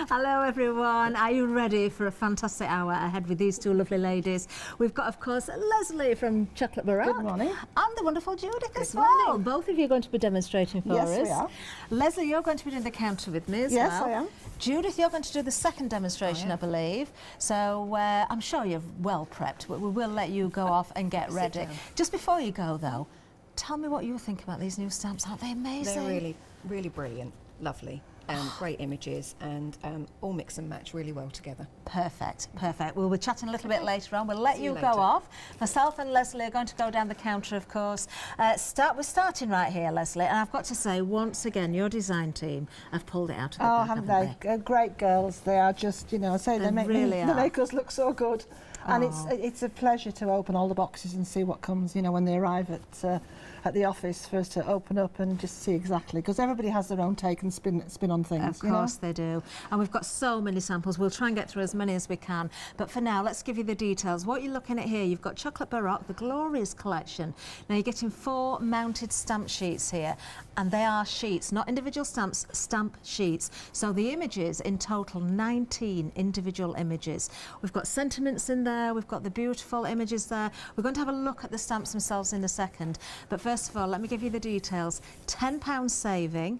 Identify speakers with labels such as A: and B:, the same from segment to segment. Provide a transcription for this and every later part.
A: Hello everyone, are you ready for a fantastic hour ahead with these two lovely ladies? We've got, of course, Lesley from Chocolate Baroque.
B: Good morning.
A: And the wonderful Judith as well. Both of you are going to be demonstrating for us.
B: Yes, we are.
A: Lesley, you're going to be doing the counter with me as well.
B: Yes, I am.
A: Judith, you're going to do the second demonstration, I believe. So I'm sure you're well prepped. We will let you go off and get ready. Just before you go, though, tell me what you think about these new stamps. Aren't they amazing?
C: They're really, really brilliant, lovely. Great images and all mix and match really well together.
A: Perfect, perfect. We'll be chatting a little bit later on. We'll let you go off. Myself and Lesley are going to go down the counter, of course. We're starting right here, Lesley, and I've got to say, once again, your design team have pulled it out of the bag,
B: haven't they? Great girls. They are just, you know, I say they make us look so good. And it's a pleasure to open all the boxes and see what comes, you know, when they arrive at the office, for us to open up and just see exactly, because everybody has their own take and spin on things.
A: Of course they do. And we've got so many samples. We'll try and get through as many as we can. But for now, let's give you the details. What you're looking at here, you've got Chocolate Baroque, the glorious collection. Now you're getting 4 mounted stamp sheets here, and they are sheets, not individual stamps, stamp sheets. So the images, in total, 19 individual images. We've got sentiments in there, we've got the beautiful images there. We're going to have a look at the stamps themselves in a second. But first of all, let me give you the details. £10 saving.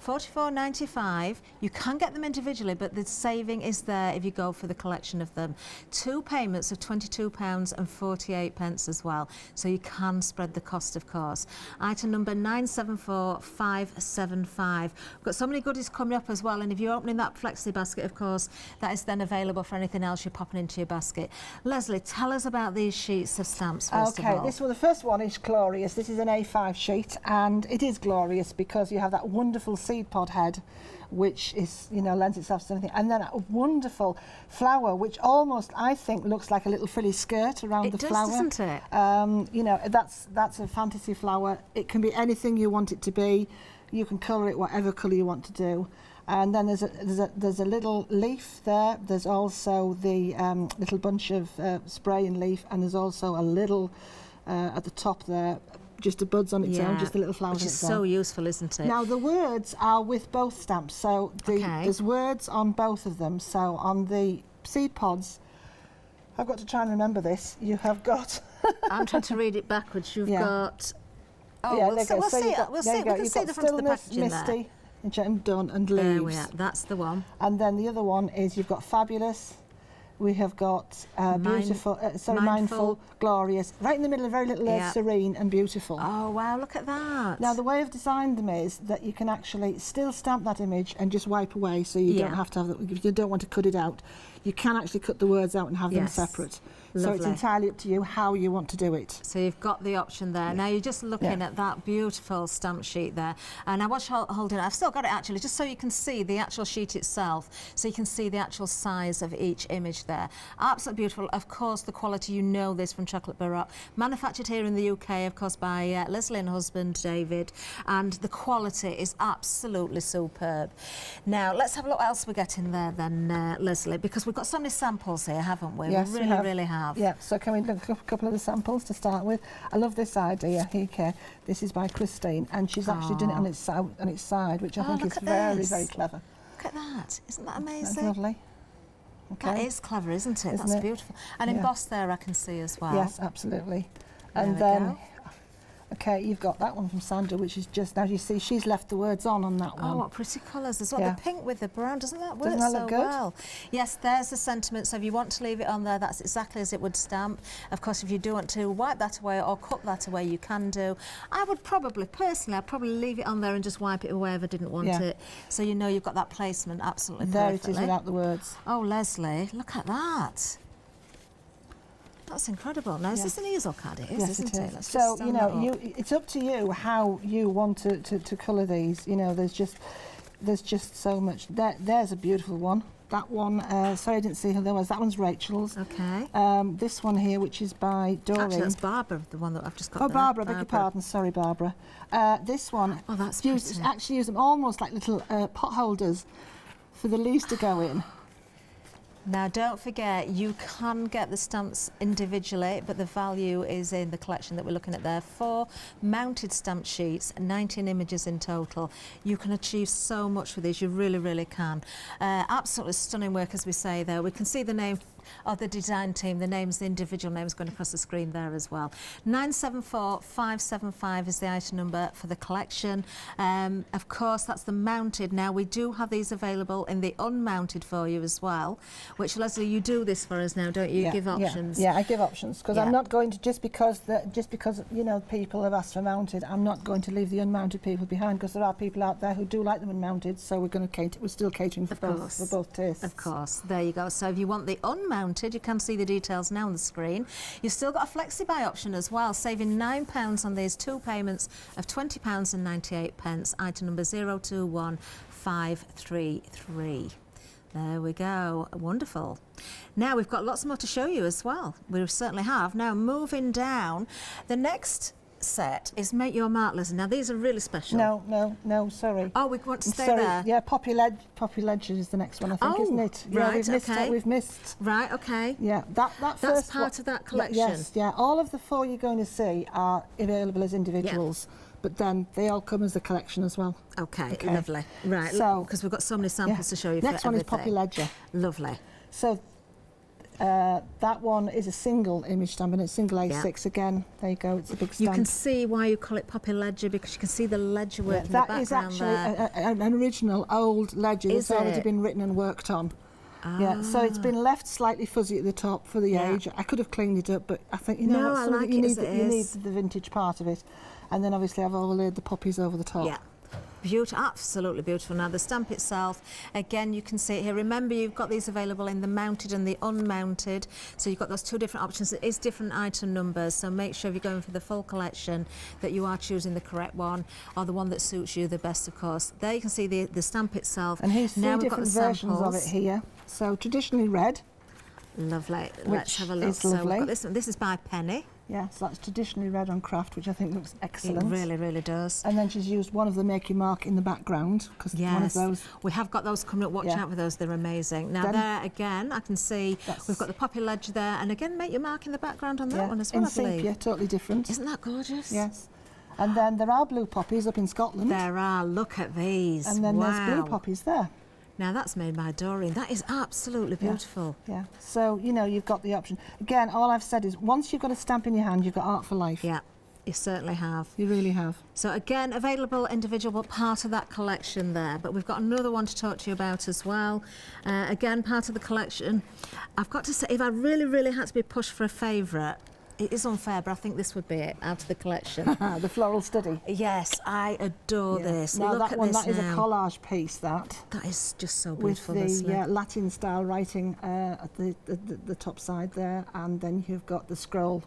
A: $44.95. You can get them individually, but the saving is there if you go for the collection of them. 2 payments of £22.48 as well, so you can spread the cost, of course. Item number 974575. We've got so many goodies coming up as well, and if you're opening that flexi basket, of course, that is then available for anything else you're popping into your basket. Lesley, tell us about these sheets of stamps first of all.
B: Okay, the first one is glorious. This is an A5 sheet, and it is glorious because you have that wonderful seed pod head, which is, you know, lends itself to anything, and then a wonderful flower, which almost, I think, looks like a little frilly skirt around the flower.
A: It does, doesn't it?
B: You know, that's a fantasy flower. It can be anything you want it to be. You can colour it whatever colour you want to do. And then there's a little leaf there. There's also the little bunch of spray and leaf, and there's also a little at the top there, just the buds on its own, just the little flowers.
A: Which is so useful, isn't it?
B: Now the words are with both stamps, so there's words on both of them. So on the seed pods, I've got to try and remember this. You have got.
A: I'm trying to read it backwards. You've got. Oh,
B: yeah,
A: we'll see. We can see the front of the packaging
B: Misty,
A: there.
B: And Done, and Leaves.
A: There we are. That's the one.
B: And then the other one is you've got Fabulous. We have got beautiful, mindful, glorious, right in the middle, a very little serene and beautiful.
A: Oh wow, look at that.
B: Now the way I've designed them is that you can actually still stamp that image and just wipe away, so you don't have to have it, if you don't want to cut it out. You can actually cut the words out and have them separate.
A: Lovely.
B: So it's entirely up to you how you want to do it.
A: So you've got the option there. Now you're just looking at that beautiful stamp sheet there. And I was holding it. I've still got it actually, just so you can see the actual sheet itself. So you can see the actual size of each image there. Absolutely beautiful. Of course, the quality, you know this from Chocolate Baroque. Manufactured here in the UK, of course, by Lesley and husband, David. And the quality is absolutely superb. Now, let's have a look what else we're getting there then, Lesley, because we've got so many samples here, haven't we?
B: Yes,
A: we really have.
B: Yeah, so can we look at a couple of the samples to start with? I love this idea here. This is by Christine, and she's actually done it on its side, which I think is very, very clever.
A: Look at that. Isn't that amazing?
B: That's lovely. Okay.
A: That is clever, isn't it? That's beautiful. And embossed there, I can see as well.
B: Yes, absolutely. And then, okay, you've got that one from Sandra, which is just, now you see, she's left the words on that one.
A: Oh, what pretty colours as well. The pink with the brown, doesn't that work
B: so
A: well? Yes, there's the sentiment. So if you want to leave it on there, that's exactly as it would stamp. Of course, if you do want to wipe that away or cut that away, you can do. I would probably, personally, I'd probably leave it on there and just wipe it away if I didn't want it. So you know you've got that placement absolutely perfectly.
B: There it is without the words.
A: Oh, Lesley, look at that. That's incredible. Now, is this an easel card? It is,
B: yes,
A: isn't it?
B: Let's so, you know, it's up to you how you want to colour these. You know, there's just so much. There's a beautiful one. That one, sorry I didn't see who there was. That one's Rachel's.
A: Okay.
B: This one here, which is by Doreen.
A: Actually, that's Barbara, the one that I've just got there.
B: Barbara, beg your pardon. Sorry, Barbara. This one,
A: that's
B: actually use them almost like little pot holders for the leaves to go in.
A: Now, don't forget, you can get the stamps individually, but the value is in the collection that we're looking at there. 4 mounted stamp sheets, 19 images in total. You can achieve so much with these, you really, really can. Absolutely stunning work, as we say there. We can see the name of the design team, the names, the individual names going across the screen there as well. 974575 is the item number for the collection. Of course, that's the mounted. Now, we do have these available in the unmounted for you as well, which, Lesley, you do this for us now, don't you? You give options.
B: Yeah, I give options, because I'm not going to, just because you know, people have asked for mounted, I'm not going to leave the unmounted people behind, because there are people out there who do like them unmounted, so we're still catering for both tastes.
A: Of course, there you go. So if you want the unmounted, you can see the details now on the screen. You've still got a flexi-buy option as well, saving £9 on these 2 payments of £20.98, item number 021533. There we go, wonderful. Now we've got lots more to show you as well. We certainly have. Now moving down, the next set is Make Your Mark, Leslie. Now these are really special.
B: No, sorry.
A: Oh, we want to stay there.
B: Yeah, Poppy Ledger is the next one, I think, isn't it? Yeah,
A: right,
B: we've missed.
A: Right, okay.
B: Yeah,
A: that's part of that collection.
B: Yes, yeah. All of the 4 you're going to see are available as individuals. Yeah. But then they all come as a collection as well.
A: Okay. Lovely. Right, so because we've got so many samples to show you.
B: Next one is Poppy Ledger.
A: Lovely.
B: So that one is a single image stamp, and it's single A6 again. There you go, it's a big stamp.
A: You can see why you call it Poppy Ledger, because you can see the ledger work in the background.
B: That is actually an original old ledger that's already been written and worked on. Yeah, so it's been left slightly fuzzy at the top for the age. I could have cleaned it up, but I think, you know, you need the vintage part of it. And then obviously I've overlaid the poppies over the top.
A: Yeah. Beautiful, absolutely beautiful. Now the stamp itself, again, you can see it here. Remember, you've got these available in the mounted and the unmounted, so you've got those 2 different options. It is different item numbers, so make sure if you're going for the full collection that you are choosing the correct one, or the one that suits you the best, of course. There you can see the stamp itself.
B: And here's 3 different versions of it here. So traditionally red.
A: Lovely. Let's have a look. So we've got this one. This is by Penny.
B: Yeah, so that's traditionally red on craft, which I think looks excellent.
A: It really, really does.
B: And then she's used one of the Make Your Mark in the background, because one of those.
A: We have got those coming up. Watch out for those, they're amazing. Now there again, I can see we've got the Poppy Ledger there, and again, Make Your Mark in the background on that one as well, I believe.
B: Sepia, totally different.
A: Isn't that gorgeous?
B: Yes. And then there are blue poppies up in Scotland.
A: There are, look at these.
B: And then there's blue poppies there.
A: Now that's made by Doreen. That is absolutely beautiful.
B: Yeah. So, you know, you've got the option. Again, all I've said is once you've got a stamp in your hand, you've got art for life.
A: Yeah, you certainly have.
B: You really have.
A: So again, available individual, but part of that collection there. But we've got another one to talk to you about as well. Again, part of the collection. I've got to say, if I really, really had to be pushed for a favourite, it is unfair, but I think this would be it out of the collection.
B: The Floral Study.
A: Yes, I adore this.
B: Now
A: Look
B: that
A: at
B: one,
A: this
B: that is a collage piece, that.
A: That is just so beautiful.
B: With the Latin style writing at the top side there, and then you've got the scroll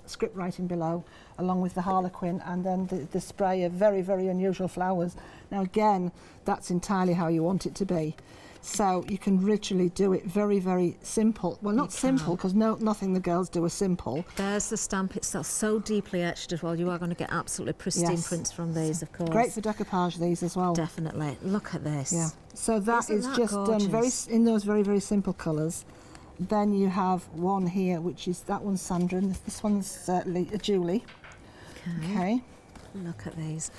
B: script writing below, along with the harlequin, and then the spray of very, very unusual flowers. Now again, that's entirely how you want it to be. So you can literally do it very, very simple. Well, not simple, because nothing the girls do is simple.
A: There's the stamp itself, so deeply etched as well. You are going to get absolutely pristine prints from these, of course.
B: Great for decoupage, these as well.
A: Definitely. Look at this.
B: Yeah. So that is just done in those very, very simple colours. Then you have one here, which is, that one's Sandra, and this one's Julie. Okay.
A: Look at these.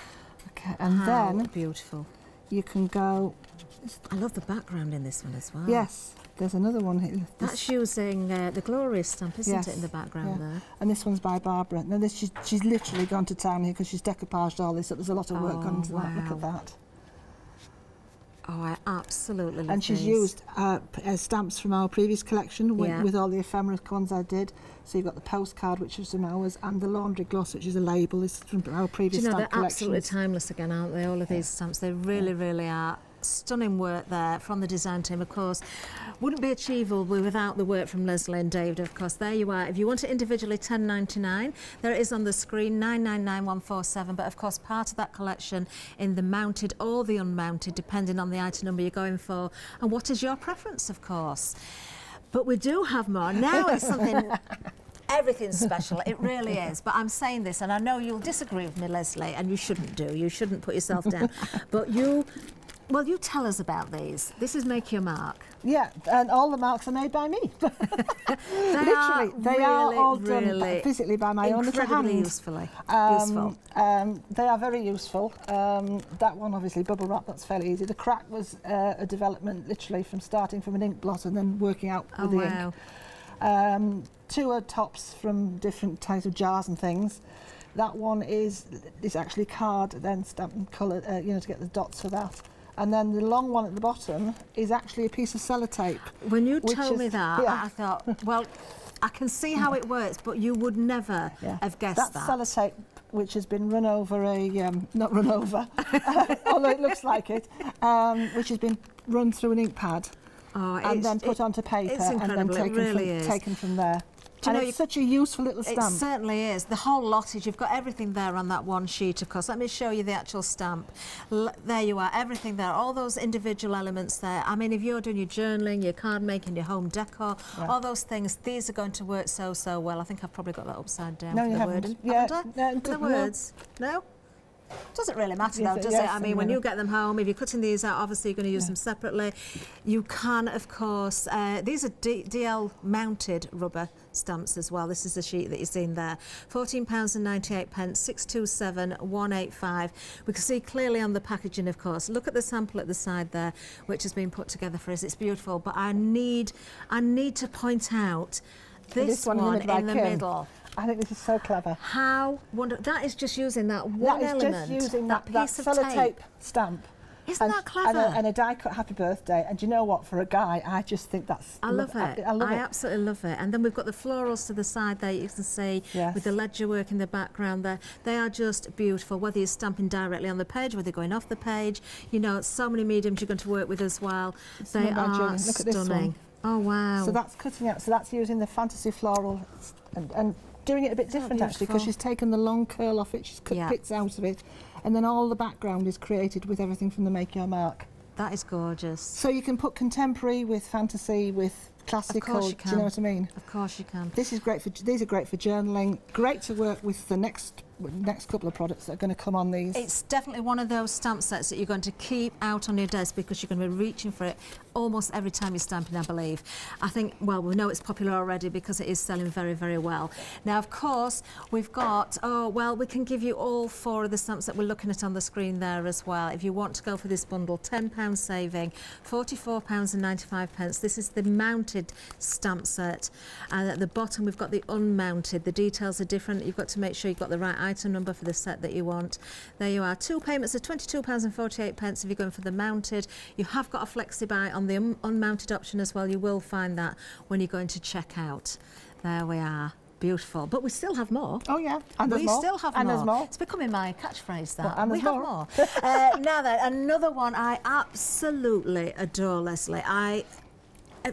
B: Okay. And then
A: beautiful.
B: You can go.
A: I love the background in this one as well.
B: Yes, there's another one here.
A: That's using the Glorious stamp, isn't it, in the background there?
B: And this one's by Barbara. Now she's literally gone to town here because she's decoupaged all this, so there's a lot of work gone into that. Look at that.
A: Oh, I absolutely love
B: And she's used stamps from our previous collection with all the ephemera ones I did. So you've got the postcard, which is from ours, and the laundry gloss, which is a label. This is from our previous stamp collection.
A: They're absolutely timeless again, aren't they? All of these stamps, they really, really are. Stunning work there from the design team, of course. Wouldn't be achievable without the work from Lesley and David, of course. There you are. If you want it individually, $10.99. There it is on the screen, $999,147. But of course, part of that collection in the mounted or the unmounted, depending on the item number you're going for, and what is your preference, of course. But we do have more. Now it's something. Everything's special, it really is. But I'm saying this, and I know you'll disagree with me, Lesley, and you shouldn't do. You shouldn't put yourself down. But Well, you tell us about these. This is Make Your Mark.
B: Yeah, and all the marks are made by me. Literally, they are all done physically by my own little hand.
A: Useful.
B: They are very useful. That one, obviously, bubble wrap, that's fairly easy. The crack was a development, literally, from starting from an ink blot and then working out with the ink. Two are tops from different types of jars and things. That one is actually card, then stamped and coloured, you know, to get the dots for that. And then the long one at the bottom is actually a piece of sellotape. When you told me that, I thought, well, I can see how it works, but you would never have guessed that. That's sellotape, which has been run over not run over, although it looks like it, which has been run through an ink pad and then put onto paper and then taken from there. And it's such a useful little stamp. It certainly is. The whole lot is, you've got everything there on that one sheet, of course. Let me show you the actual stamp. There you are, everything there, all those individual elements there. I mean, if you're doing your journaling, your card making, your home decor, all those things, these are going to work so well. I think I've probably got that upside down for the word. Haven't I? The words. No? Doesn't really matter though, does it? I mean, when you get them home, if you're cutting these out, obviously you're going to use them separately. You can, of course, these are DL mounted rubber stamps as well. This is the sheet that you've seen there. £14.98, 627 185. We can see clearly on the packaging, of course. Look at the sample at the side there, which has been put together for us. It's beautiful, but I need to point out this one in the middle. I think this is so clever. How wonderful. That is just using that one element. That is just using that piece of sellotape stamp. Isn't that clever? And a die-cut happy birthday. And do you know what? For a guy, I just think that's... I love it. I absolutely love it. And then we've got the florals to the side there, you can see, with the ledger work in the background there. They are just beautiful, whether you're stamping directly on the page, whether you're going off the page. You know, so many mediums you're going to work with as well. They are stunning. Oh, wow. So that's cutting out. So that's using the fantasy floral and doing it a bit different actually, because she's taken the long curl off it, she's cut bits out of it, and then all the background is created with everything from the Make Your Mark. That is gorgeous. So you can put contemporary with fantasy, with classical. Of course you can. Do you know what I mean? Of course you can. This is great for. These are great for journaling. Great to work with the next couple of products that are going to come on these. It's definitely one of those stamp sets that you're going to keep out on your desk because you're going to be reaching for it almost every time you're stamping, I believe. I think, well, we know it's popular already because it is selling very, very well. Now, of course, we've got, we can give you all four of the stamps that we're looking at on the screen there as well. If you want to go for this bundle, £10 saving, £44.95. This is the mounted stamp set. And at the bottom, we've got the unmounted. The details are different. You've got to make sure you've got the right item number for the set that you want. There you are. Two payments of £22.48 if you're going for the mounted. You have got a flexi buy on the unmounted option as well. You will find that when you're going to check out. There we are. Beautiful. But we still have more. Oh, yeah. And there's more. We still have more. And there's more. It's becoming my catchphrase, that. Well, and we have more. Now then, another one I absolutely adore, Lesley.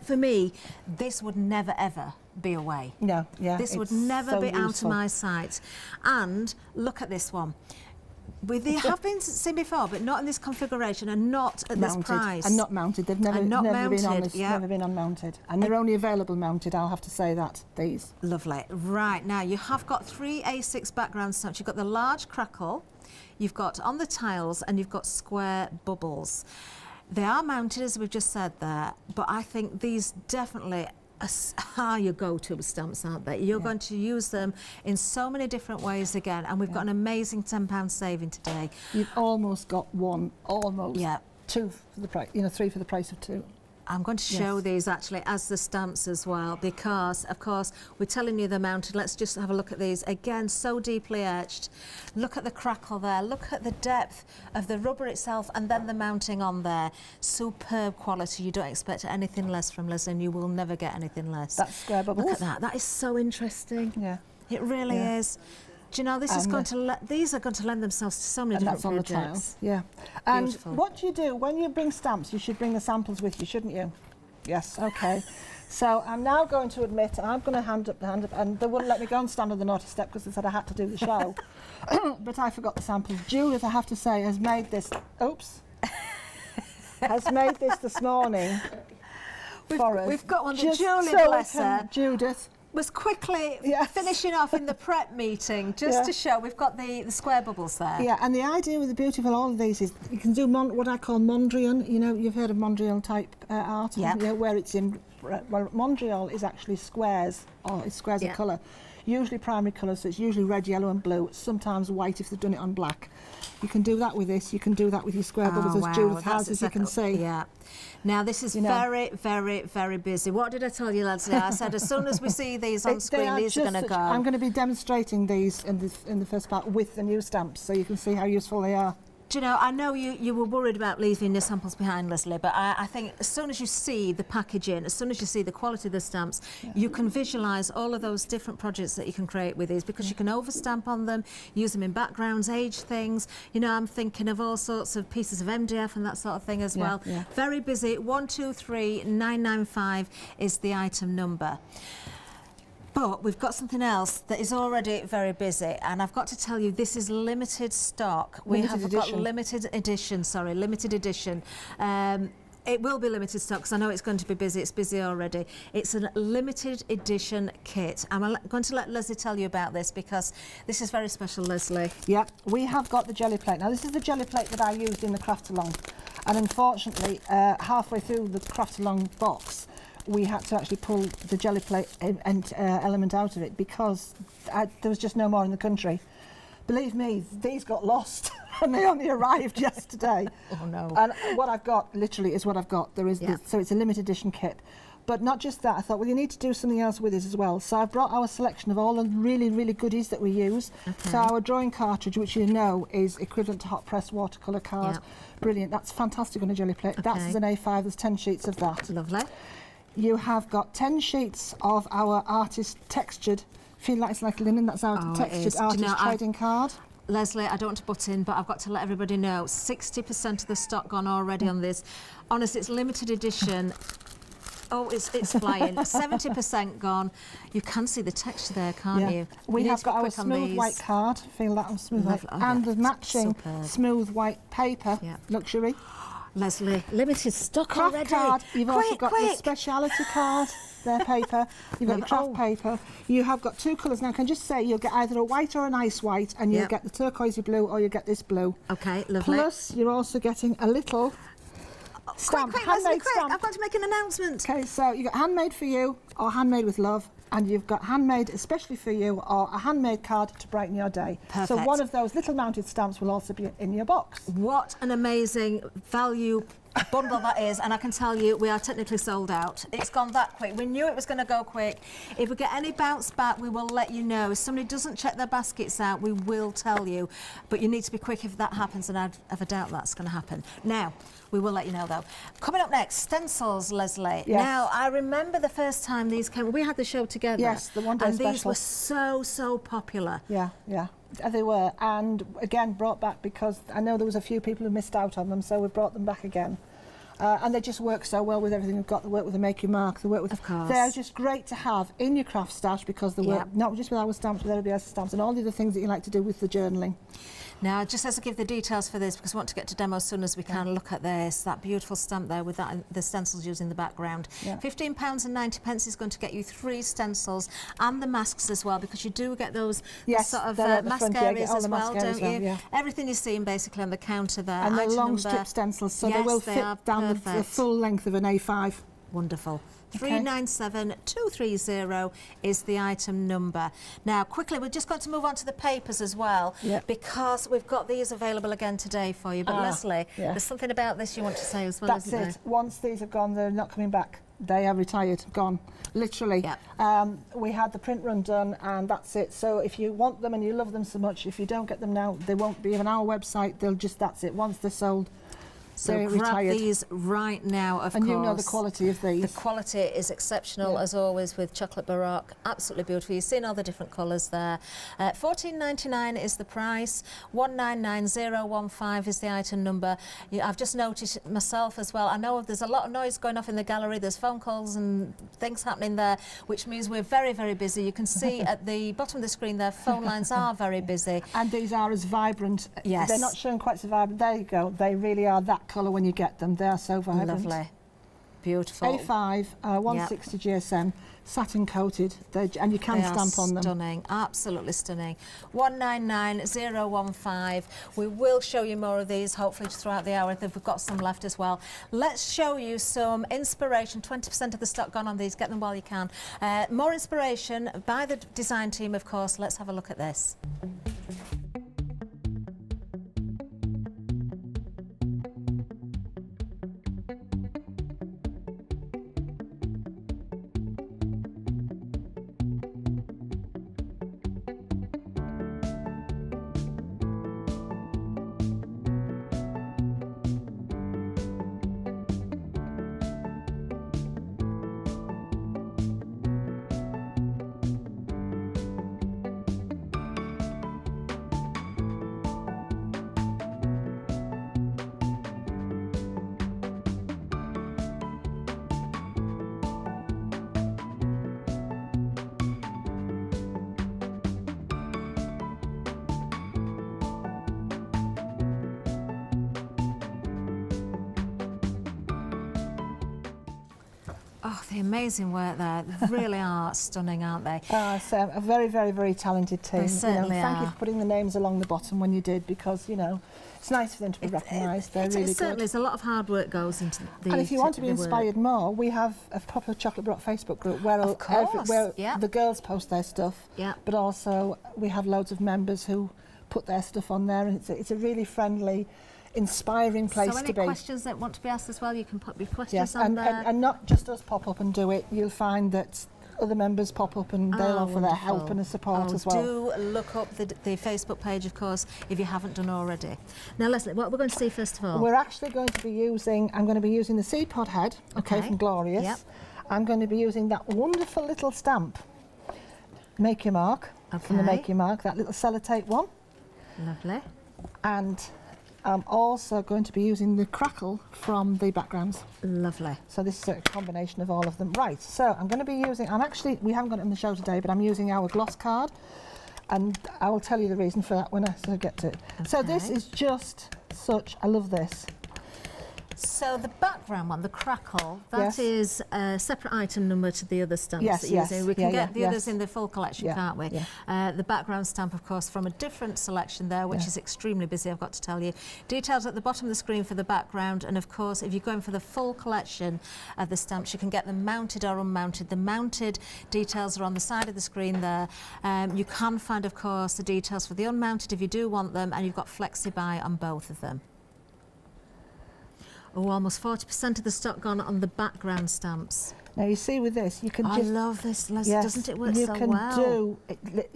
B: For me, this would never, ever be away. No, yeah. This would never be out of my sight. And look at this one. They have been seen before, but not in this configuration and not at this price. And not mounted. They've never been on this, never been unmounted. And they're only available mounted, I'll have to say that, these. Lovely. Right, now you have got 3 A6 background stamps. You've got the large crackle, you've got on the tiles, and you've got square bubbles. They are mounted, as we've just said there, but I think these definitely are your go-to stamps, aren't they? You're going to use them in so many different ways again, and we've got an amazing £10 saving today. You've almost got one, almost. Yeah. 2 for the price, 3 for the price of 2. I'm going to show these actually as the stamps as well, because of course we're telling you they're mounted. Let's just have a look at these again. So deeply etched. Look at the crackle there. Look at the depth of the rubber itself, and then the mounting on there. Superb quality. You don't expect anything less from Lesley, and you will never get anything less. That's square bubbles. Look at that. That is so interesting. Yeah, it really is. Do you know, this is going to these are going to lend themselves to so many different projects. On the tiles. Yeah. And beautiful. What do you do when you bring stamps? You should bring the samples with you, shouldn't you? Yes. Okay. So I'm now going to admit, and I'm going to hand up, and they wouldn't let me go and stand on the naughty step because they said I had to do the show. But I forgot the samples. Judith, I have to say, has made this. Oops. Has made this morning for us. We've got one. Julie, bless her. Judith.
A: was quickly
B: Yes.
A: finishing off in the prep meeting just to show we've got the square bubbles there.
B: Yeah, and the idea with the beauty of all of these is you can do what I call Mondrian. You know, you've heard of Mondrian type art, haven't you? Where it's in, well, Mondrian is actually squares, or it's squares of colour. Usually primary colours, so it's usually red, yellow and blue, sometimes white if they've done it on black. You can do that with this, you can do that with your square bubbles as Judith has, as you can see.
A: Yeah. Now this is very, very, very busy. What did I tell you, Lesley? I said as soon as we see these on screen, these are going to go.
B: I'm going to be demonstrating these in the first part with the new stamps, so you can see how useful they are.
A: Do you know, I know you were worried about leaving your samples behind, Lesley, but I think as soon as you see the packaging, as soon as you see the quality of the stamps, you can visualise all of those different projects that you can create with these, because you can overstamp on them, use them in backgrounds, age things. You know, I'm thinking of all sorts of pieces of MDF and that sort of thing as well. Yeah. Very busy. 123995 is the item number. But we've got something else that is already very busy, and I've got to tell you, this is limited stock. We have got limited edition. It will be limited stock because I know it's going to be busy. It's busy already. It's a limited edition kit. I'm going to let Lesley tell you about this because this is very special, Lesley.
B: Yeah, we have got the jelly plate. Now, this is the jelly plate that I used in the craft along, and unfortunately, halfway through the craft along box, we had to actually pull the jelly plate element out of it because there was just no more in the country. Believe me, these got lost and they only arrived yesterday.
A: Oh no.
B: And what I've got literally is what I've got. There is so it's a limited edition kit. But not just that, I thought, well, you need to do something else with it as well. So I've brought our selection of all the really, really goodies that we use. Okay. So our drawing cartridge, which you know is equivalent to hot press watercolour card. Brilliant. That's fantastic on a jelly plate. That's as an A5. There's 10 sheets of that.
A: Lovely.
B: You have got 10 sheets of our artist textured, feel like it's like linen, that's our textured artist trading card.
A: Lesley, I don't want to butt in, but I've got to let everybody know, 60% of the stock gone already on this. Honestly, it's limited edition. Oh, it's flying. 70% gone. You can see the texture there, can't you?
B: We have got our smooth white card, feel that on smooth white, and the matching smooth white paper, luxury.
A: Lesley, limited stock already.
B: Card. You've also got the speciality card, their paper. You've got your craft paper. You have got two colours. Now, I can just say you'll get either a white or an ice white, and you'll get the turquoisey blue or you'll get this blue.
A: Okay, lovely.
B: Plus, you're also getting a little stamp, handmade stamp.
A: I've got to make an announcement.
B: Okay, so you've got handmade for you or handmade with love. And you've got handmade especially for you or a handmade card to brighten your day.
A: Perfect.
B: So one of those little mounted stamps will also be in your box.
A: What an amazing value bundle that is, and I can tell you we are technically sold out. It's gone that quick. We knew it was going to go quick. If we get any bounce back, we will let you know. If somebody doesn't check their baskets out, we will tell you. But you need to be quick if that happens, and I have a doubt that's going to happen. Now, we will let you know though. Coming up next, stencils, Lesley.
B: Yes.
A: Now, I remember the first time these came, we had the show together.
B: Yes, the one day
A: and
B: special.
A: These were so popular.
B: Yeah. They were, and again brought back because I know there was a few people who missed out on them, so we brought them back again. And they just work so well with everything we've got. They work with the Make Your Mark, they work with...
A: Of course.
B: They're just great to have in your craft stash because they work not just with our stamps, with everybody else's stamps and all the other things that you like to do with the journaling.
A: Now, just as I give the details for this, because we want to get to demo as soon as we can, look at this, that beautiful stamp there with that the stencils used in the background. £15.90 is going to get you 3 stencils and the masks as well, because you do get those sort of mask areas as well, don't you? Yeah. Everything you're seeing basically on the counter there.
B: And they're long strip stencils, so they will fit down the full length of an A5.
A: Wonderful. 397230 is the item number. Now, quickly, we've just got to move on to the papers as well, because we've got these available again today for you. But Lesley, there's something about this you want to say as well.
B: That's it. Once these have gone, they're not coming back. They are retired, gone, literally. We had the print run done, and that's it. So if you want them and you love them so much, if you don't get them now, they won't be on our website. They'll just, that's it. Once they're sold,
A: so grab these right now, of course.
B: And you know the quality of these.
A: The quality is exceptional, as always, with Chocolate Baroque. Absolutely beautiful. You've seen all the different colours there. $14.99 is the price. 199015 is the item number. I've just noticed myself as well. I know there's a lot of noise going off in the gallery. There's phone calls and things happening there, which means we're very, very busy. You can see at the bottom of the screen there, phone lines are very busy.
B: And these are as vibrant.
A: Yes.
B: They're not showing quite so vibrant. There you go. They really are that colour when you get them. They are so vibrant.
A: Lovely. Beautiful.
B: A5, 160 GSM, satin coated, and you can stamp on them.
A: Stunning, absolutely stunning. 199015. We will show you more of these hopefully throughout the hour. We've got some left as well. Let's show you some inspiration. 20% of the stock gone on these. Get them while you can. More inspiration by the design team, of course. Let's have a look at this. Oh, the amazing work there. They really are stunning, aren't they?
B: So a very, very, very talented team.
A: They certainly
B: thank you
A: are.
B: for putting the names along the bottom when you did, because, you know, it's nice for them to be recognised. They're really
A: certainly
B: good.
A: There's a lot of hard work goes into the
B: And if you want to be inspired
A: work.
B: more, we have a proper Chocolate Baroque Facebook group where,
A: Yeah.
B: the girls post their stuff,
A: Yeah.
B: but also we have loads of members who put their stuff on there, and it's a really friendly, inspiring place
A: So
B: to
A: any
B: be.
A: questions that want to be asked as well, you can put your questions
B: Yes,
A: on
B: and,
A: there.
B: and not just us pop up and do it. You'll find that other members pop up and they'll offer their help
A: wonderful.
B: and support
A: Oh,
B: as well.
A: Do look up the Facebook page, of course, if you haven't done already. Now, Lesley, what we're going to see first of all?
B: We're actually going to be using, I'm going to be using the seed pod head, okay,
A: Okay.
B: from Glorious.
A: Yep.
B: I'm going to be using that wonderful little stamp, Make Your Mark, from the
A: Okay.
B: Make Your Mark, that little sellotape one.
A: Lovely.
B: And I'm also going to be using the Crackle from the backgrounds.
A: Lovely.
B: So this is a combination of all of them. Right, so I'm going to be using, we haven't got it on the show today, but I'm using our gloss card. And I will tell you the reason for that when I sort of get to it. So this
A: Okay.
B: is just I love this.
A: So the background one, the Crackle, that
B: Yes.
A: is a separate item number to the other stamps
B: Yes,
A: that you're
B: yes.
A: using. We can
B: Yeah,
A: get
B: yeah,
A: the
B: yes.
A: others in the full collection,
B: Yeah,
A: can't we?
B: yeah.
A: The background stamp, of course, from a different selection there, which
B: Yeah.
A: is extremely busy, I've got to tell you. Details at the bottom of the screen for the background, and of course, if you're going for the full collection of the stamps, you can get them mounted or unmounted. The mounted details are on the side of the screen there. You can find, of course, the details for the unmounted if you do want them, and you've got flexi-buy on both of them. Oh, almost 40% of the stock gone on the background stamps.
B: Now you see with this, you can
A: I
B: just...
A: love this, Leslie.
B: Yes,
A: Doesn't it work
B: you
A: so
B: can
A: well?
B: do,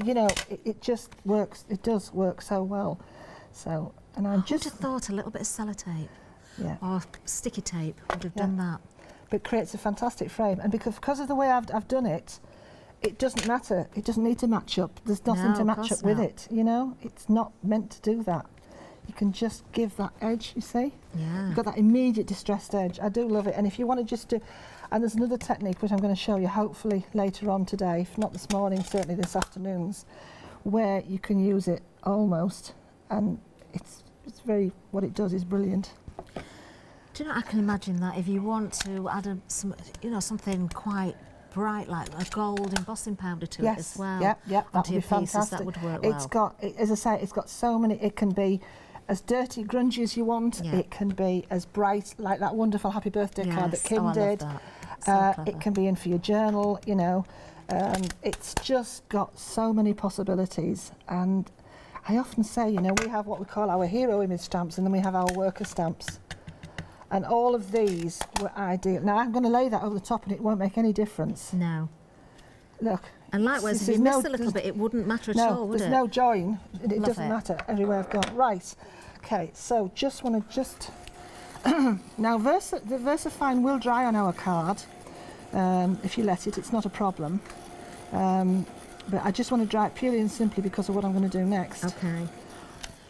B: you know, it just works, it does work so well. So, and I'm
A: Who'd
B: just...
A: have thought a little bit of sellotape
B: Yeah.
A: or sticky tape would have
B: Yeah.
A: done that?
B: But it creates a fantastic frame. And because of the way I've done it, it doesn't matter. It doesn't need to match up. There's nothing
A: No,
B: to
A: of
B: match
A: course
B: up with
A: not.
B: it, you know? It's not meant to do that. You can just give that edge, you see?
A: Yeah.
B: You've got that immediate distressed edge. I do love it. And if you want to just do... And there's another technique which I'm going to show you hopefully later on today, if not this morning, certainly this afternoon's, where you can use it almost. And it's very... What it does is brilliant.
A: Do you know, I can imagine that if you want to add something quite bright, like a gold embossing powder to it as well.
B: Yeah, that would
A: onto
B: be
A: your pieces,
B: fantastic.
A: that would work
B: It's
A: well.
B: got, as I say, it's got so many. It can be as dirty, grungy as you want.
A: Yeah.
B: It can be as bright, like that wonderful happy birthday card that
A: Yes.
B: Kim
A: Oh, I love
B: did.
A: that. So clever.
B: It can be in for your journal, you know. It's just got so many possibilities. And I often say, you know, we have what we call our hero image stamps, and then we have our worker stamps. And all of these were ideal. Now I'm going to lay that over the top, and it won't make any difference.
A: No.
B: Look.
A: And likewise, if you missed a little bit, it wouldn't matter at all, would
B: there's
A: it?
B: no join. It
A: Love
B: doesn't
A: it.
B: matter everywhere I've gone. Right. Okay. So just want to now the VersaFine will dry on our card if you let it. It's not a problem. But I just want to dry it purely and simply because of what I'm going to do next.
A: Okay.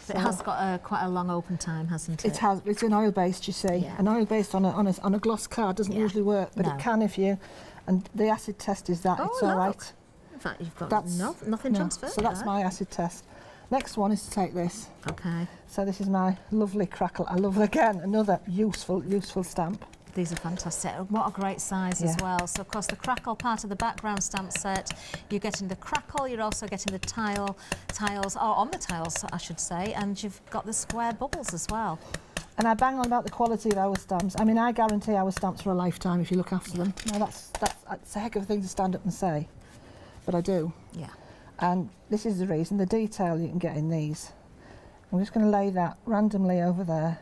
A: But it has got quite a long open time, hasn't it?
B: It's an oil based, you see.
A: Yeah.
B: An oil based on a gloss card doesn't
A: Yeah.
B: usually work, but
A: No.
B: it can if you. And the acid test is that
A: Oh,
B: it's all right.
A: look. In fact, you've got
B: That's
A: nothing
B: no.
A: transferred.
B: So that's
A: there.
B: my acid test. Next one is to take this.
A: Okay.
B: So this is my lovely Crackle. I love, again, another useful stamp.
A: These are fantastic. What a great size as well. So, of course, the crackle part of the background stamp set, you're getting the crackle, you're also getting the tiles, or on the tiles, I should say, and you've got the square bubbles as well.
B: And I bang on about the quality of our stamps. I mean, I guarantee our stamps for a lifetime if you look after them. Now, that's a heck of a thing to stand up and say, but I do.
A: Yeah.
B: And this is the reason, the detail you can get in these. I'm just going to lay that randomly over there.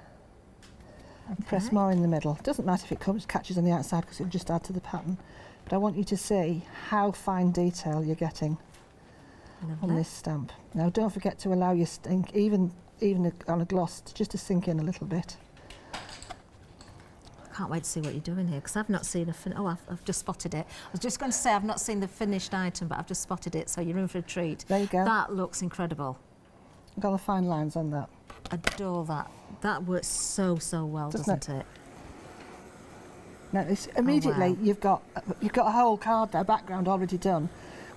B: And press more in the middle. It doesn't matter if it catches on the outside because it'll just add to the pattern. But I want you to see how fine detail you're getting on this stamp. Now, don't forget to allow your ink, even on a gloss, just to sink in a little bit.
A: I can't wait to see what you're doing here because I've not seen I've just spotted it. I was just going to say I've not seen the finished item, but I've just spotted it, so you're in for a treat.
B: There you go.
A: That looks incredible.
B: Look at all the fine lines on that.
A: Adore that. That works so well, doesn't it?
B: Now, it's immediately you've got a whole card there, background already done,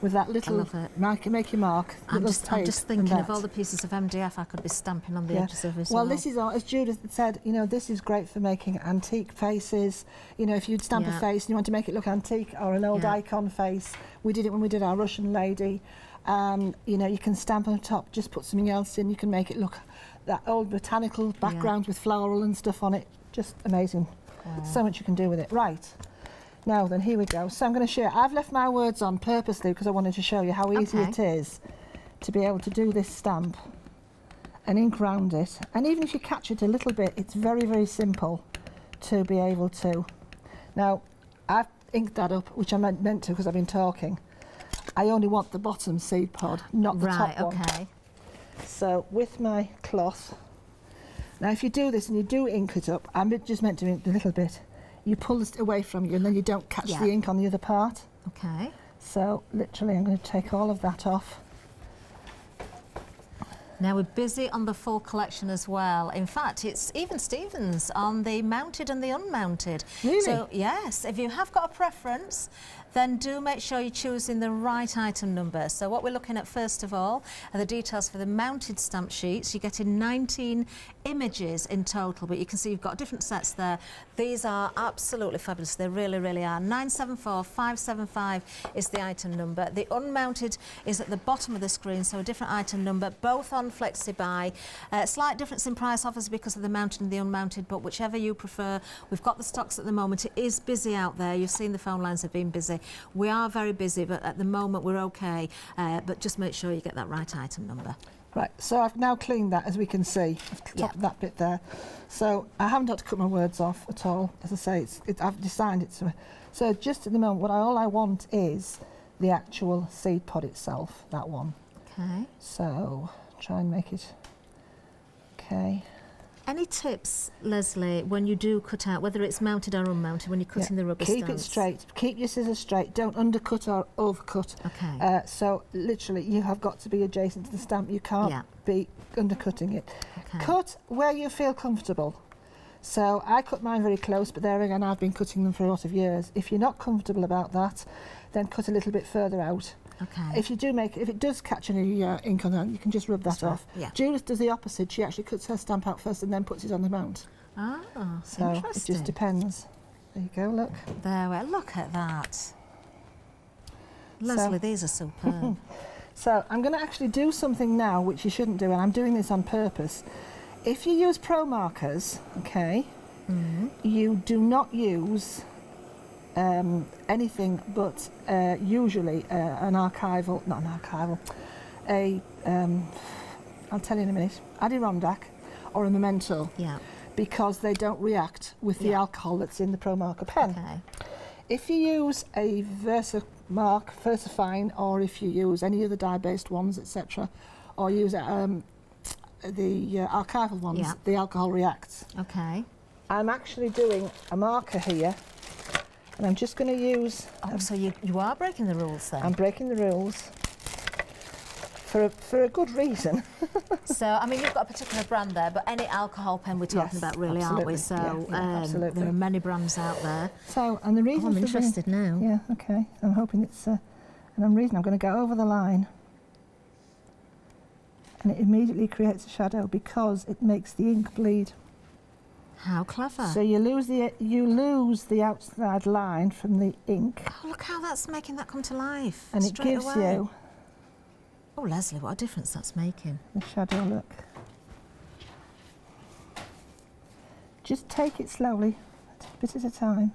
B: with that little make your mark.
A: I'm just thinking of all the pieces of MDF I could be stamping on the edges of as well.
B: Well, this is, as Judith said, you know, this is great for making antique faces. You know, if you'd stamp a face and you want to make it look antique or an old icon face, we did it when we did our Russian lady. You know, you can stamp on the top, just put something else in, you can make it look that old botanical background with floral and stuff on it. Just amazing. So much you can do with it. Right. Now then, here we go. So I'm going to share. I've left my words on purposely because I wanted to show you how easy it is to be able to do this stamp and ink round it. And even if you catch it a little bit, it's very simple to be able to. Now, I've inked that up, which I meant to because I've been talking. I only want the bottom seed pod, not the top one.
A: Okay.
B: So with my cloth, now if you do this and you do ink it up, I'm just meant to ink a little bit, you pull it away from you and then you don't catch the ink on the other part.
A: Okay.
B: So literally I'm going to take all of that off.
A: Now we're busy on the full collection as well. In fact, it's even Stevens on the mounted and the unmounted.
B: Really?
A: So yes, if you have got a preference, then do make sure you're choosing the right item number. So what we're looking at first of all are the details for the mounted stamp sheets. You're getting 19 images in total, but you can see you've got different sets there. These are absolutely fabulous. They really are. 974575 is the item number. The unmounted is at the bottom of the screen, so a different item number, both on FlexiBuy. Slight difference in price obviously because of the mounted and the unmounted, but whichever you prefer. We've got the stocks at the moment. It is busy out there. You've seen the phone lines have been busy. We are very busy, but at the moment we're okay. But just make sure you get that right item number.
B: Right, so I've now cleaned that, as we can see. I've topped that bit there. So I haven't had to cut my words off at all. As I say, I've designed it to. So just at the moment, all I want is the actual seed pod itself, that one.
A: Okay.
B: So try and make it okay.
A: Any tips, Lesley, when you do cut out, whether it's mounted or unmounted, when you're cutting the rubber
B: Keep
A: stamps?
B: it straight. Keep your scissors straight. Don't undercut or overcut.
A: Okay.
B: So literally, you have got to be adjacent to the stamp. You can't be undercutting it.
A: Okay.
B: Cut where you feel comfortable. So I cut mine very close, but there again, I've been cutting them for a lot of years. If you're not comfortable about that, then cut a little bit further out.
A: Okay.
B: If it does catch any ink on that, you can just rub that off.
A: Yeah.
B: Judith does the opposite. She actually cuts her stamp out first and then puts it on the mount.
A: Ah,
B: So
A: interesting.
B: it just depends. There you go, look.
A: There we are. Look at that. Lesley, these are superb.
B: So I'm going to actually do something now which you shouldn't do, and I'm doing this on purpose. If you use pro markers, okay, you do not use anything but usually not an archival, I'll tell you in a minute, Adirondack or a Memento, because they don't react with the alcohol that's in the Pro Marker pen.
A: Okay.
B: If you use a VersaFine, or if you use any other dye-based ones, etc., or use the archival ones, the alcohol reacts.
A: Okay.
B: I'm actually doing a marker here, and I'm just going to use...
A: so you are breaking the rules then?
B: I'm breaking the rules for a good reason.
A: So, I mean, you've got a particular brand there, but any alcohol pen we're talking about really, aren't we? So,
B: absolutely.
A: there are many brands out there.
B: So, and the reason...
A: I'm interested now.
B: Yeah, okay. I'm hoping it's... and the reason I'm going to go over the line, and it immediately creates a shadow because it makes the ink bleed.
A: How clever.
B: So you lose the outside line from the ink.
A: Oh, look how that's making that come to life.
B: And it
A: straight
B: gives
A: away.
B: you
A: Oh, Lesley, what a difference that's making.
B: the shadow look. Just take it slowly, a bit at a time.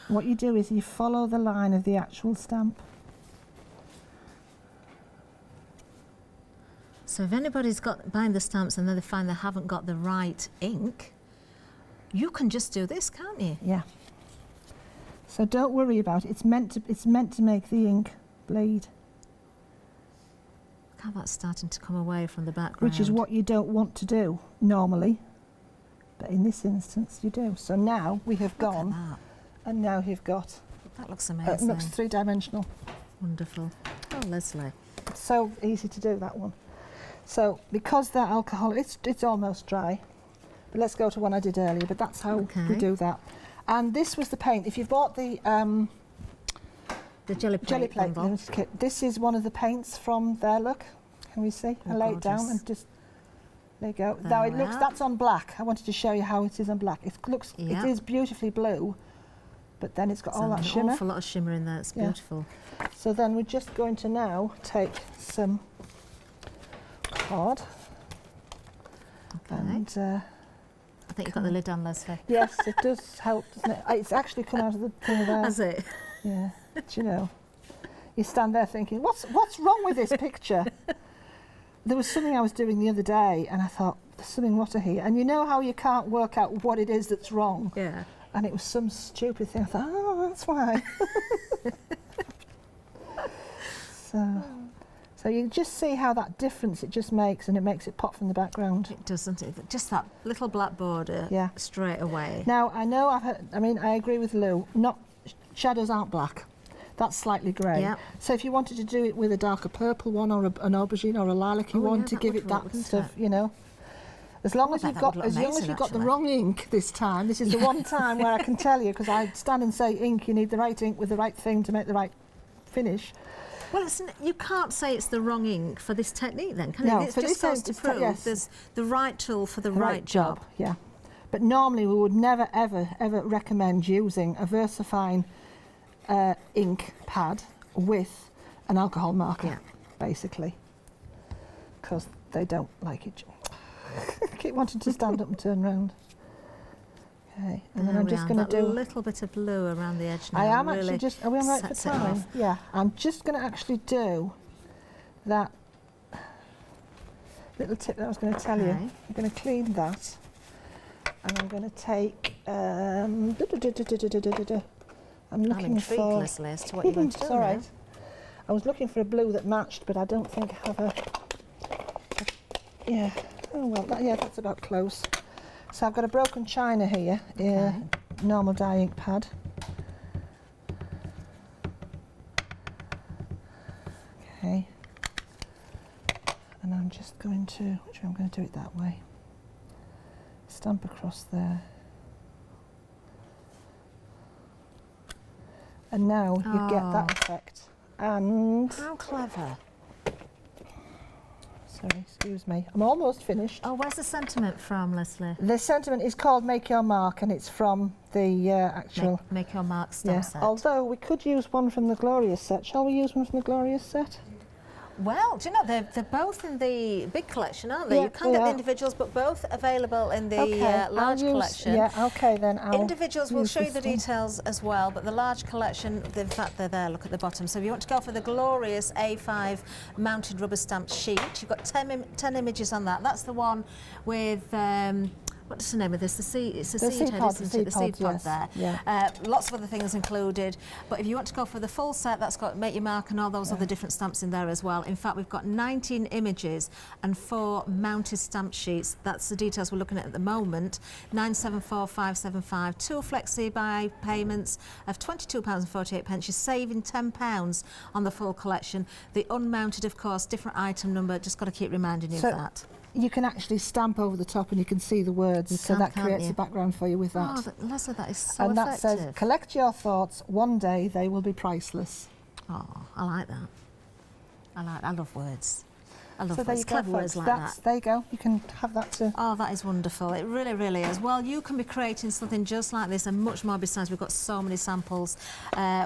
B: What you do is you follow the line of the actual stamp.
A: So if anybody's buying the stamps and then they find they haven't got the right ink, you can just do this, can't you?
B: Yeah. So don't worry about it. It's meant to make the ink bleed,
A: Look how that's starting to come away from the background.
B: which is what you don't want to do normally, but in this instance you do. So now we have
A: Look at
B: gone,
A: that.
B: and now you've got.
A: That looks
B: It
A: amazing.
B: looks three-dimensional.
A: Wonderful. Oh, Lesley.
B: So easy to do that one. So because that alcohol, it's almost dry. But let's go to one I did earlier. But that's how
A: Okay.
B: we do that. And this was the paint. If you bought the
A: The jelly plate.
B: jelly plate
A: bundle.
B: limited kit, this is one of the paints from there. Look, can we see?
A: Oh,
B: I lay it down
A: gorgeous.
B: and just there you go.
A: There
B: Now it
A: we
B: looks.
A: are.
B: That's on black. I wanted to show you how it is on black. It looks.
A: Yeah.
B: It is beautifully blue, but then it's got all that
A: an
B: shimmer.
A: awful lot of shimmer in there. It's
B: Yeah.
A: beautiful.
B: So then we're just going to now take some card.
A: Okay.
B: And
A: I think you've got the lid on, Lesley.
B: yes, it does help, doesn't it? It's actually come out of the thing there.
A: Has it?
B: Yeah. Do you know? You stand there thinking, what's wrong with this picture? There was something I was doing the other day, and I thought, there's something rotten here. And you know how you can't work out what it is that's wrong?
A: Yeah.
B: And it was some stupid thing. I thought, oh, that's why. So you just see how that difference it just makes, and it makes it pop from the background.
A: It doesn't it? Just that little black border
B: Yeah.
A: straight away.
B: Now, I know I agree with Lou, shadows aren't black. That's slightly grey.
A: Yeah.
B: So if you wanted to do it with a darker purple one or an aubergine or a lilac-y
A: Oh,
B: one
A: yeah,
B: to
A: that
B: give
A: would
B: it
A: work,
B: that
A: wouldn't
B: stuff,
A: it?
B: you know. As long
A: Oh, I
B: as
A: bet
B: you've
A: that
B: got
A: would look amazing,
B: the
A: actually.
B: wrong ink this time, this is the one time where I can tell you, because I stand and say ink, you need the right ink with the right thing to make the right finish.
A: Well, you can't say it's the wrong ink for this technique then, can
B: No,
A: it? It
B: for
A: just
B: this
A: goes to
B: it's
A: prove
B: yes.
A: there's the right tool for the
B: The
A: right job.
B: Yeah. But normally we would never, ever, ever recommend using a VersaFine ink pad with an alcohol marker,
A: Yeah.
B: basically, because they don't like it. I keep wanting to stand up and turn round. Okay, and then
A: There
B: I'm
A: we
B: just
A: are,
B: going to
A: that
B: do.
A: little bit of blue around the edge now.
B: I am
A: really
B: actually just. Are we on right for
A: sets it
B: time?
A: off.
B: Yeah, I'm just going to actually do that little tip that I was going to tell you.
A: Okay.
B: I'm going to clean that, and I'm going to take. I'm
A: I'm
B: looking
A: intrigued,
B: for.
A: Lesley, as to what you're going to do
B: It's all right.
A: now.
B: I was looking for a blue that matched, but I don't think I have a. Yeah. Oh well. Yeah, that's about close. So I've got a broken china here.
A: Okay.
B: Normal dye ink pad. Okay. And I'm just going to. Which way I'm going to do it that way. Stamp across there. And now you get that
A: Oh.
B: effect. And
A: How clever.
B: sorry, excuse me. I'm almost finished.
A: Oh, where's the sentiment from, Lesley?
B: The sentiment is called "Make Your Mark," and it's from the actual.
A: Make your mark stamp
B: Yeah.
A: set.
B: Although we could use one from the Glorious set. Shall we use one from the Glorious set?
A: Well, do you know, they're both in the big collection, aren't they?
B: Yeah,
A: You can
B: they
A: get the
B: are.
A: individuals, but both available in the
B: I'll
A: large
B: use-
A: collection.
B: Yeah. Okay then. I'll
A: Individuals will
B: use
A: show you the
B: this one.
A: details as well, but the large collection, in fact, they're there, look at the bottom. So if you want to go for the glorious A5 mounted rubber stamped sheet, you've got 10 images on that. That's the one with, what's the name of this? It's a
B: The
A: seed
B: seed
A: head,
B: pod,
A: isn't
B: the
A: it? The
B: seed
A: seed pod
B: pod,
A: there.
B: yes, yeah.
A: Lots of other things included. But if you want to go for the full set, that's got Make Your Mark and all those other different stamps in there as well. In fact, we've got 19 images and 4 mounted stamp sheets. That's the details we're looking at the moment. 974575, 2 flexi buy payments of £22.48. You're saving £10 on the full collection. The unmounted, of course, different item number. Just got to keep reminding you
B: So
A: of that.
B: You can actually stamp over the top, and you can see the words.
A: You
B: So
A: can,
B: that
A: can't
B: creates
A: you?
B: a background for you with that.
A: Oh, Lesley, that is so
B: and that
A: effective.
B: says, "Collect your thoughts. One day they will be priceless."
A: Oh, I like that. I love words. I love
B: So there
A: those
B: you go,
A: clever words
B: folks.
A: like that.
B: There you go. You can have that too.
A: Oh, that is wonderful. It really, really is. Well, you can be creating something just like this and much more besides. We've got so many samples.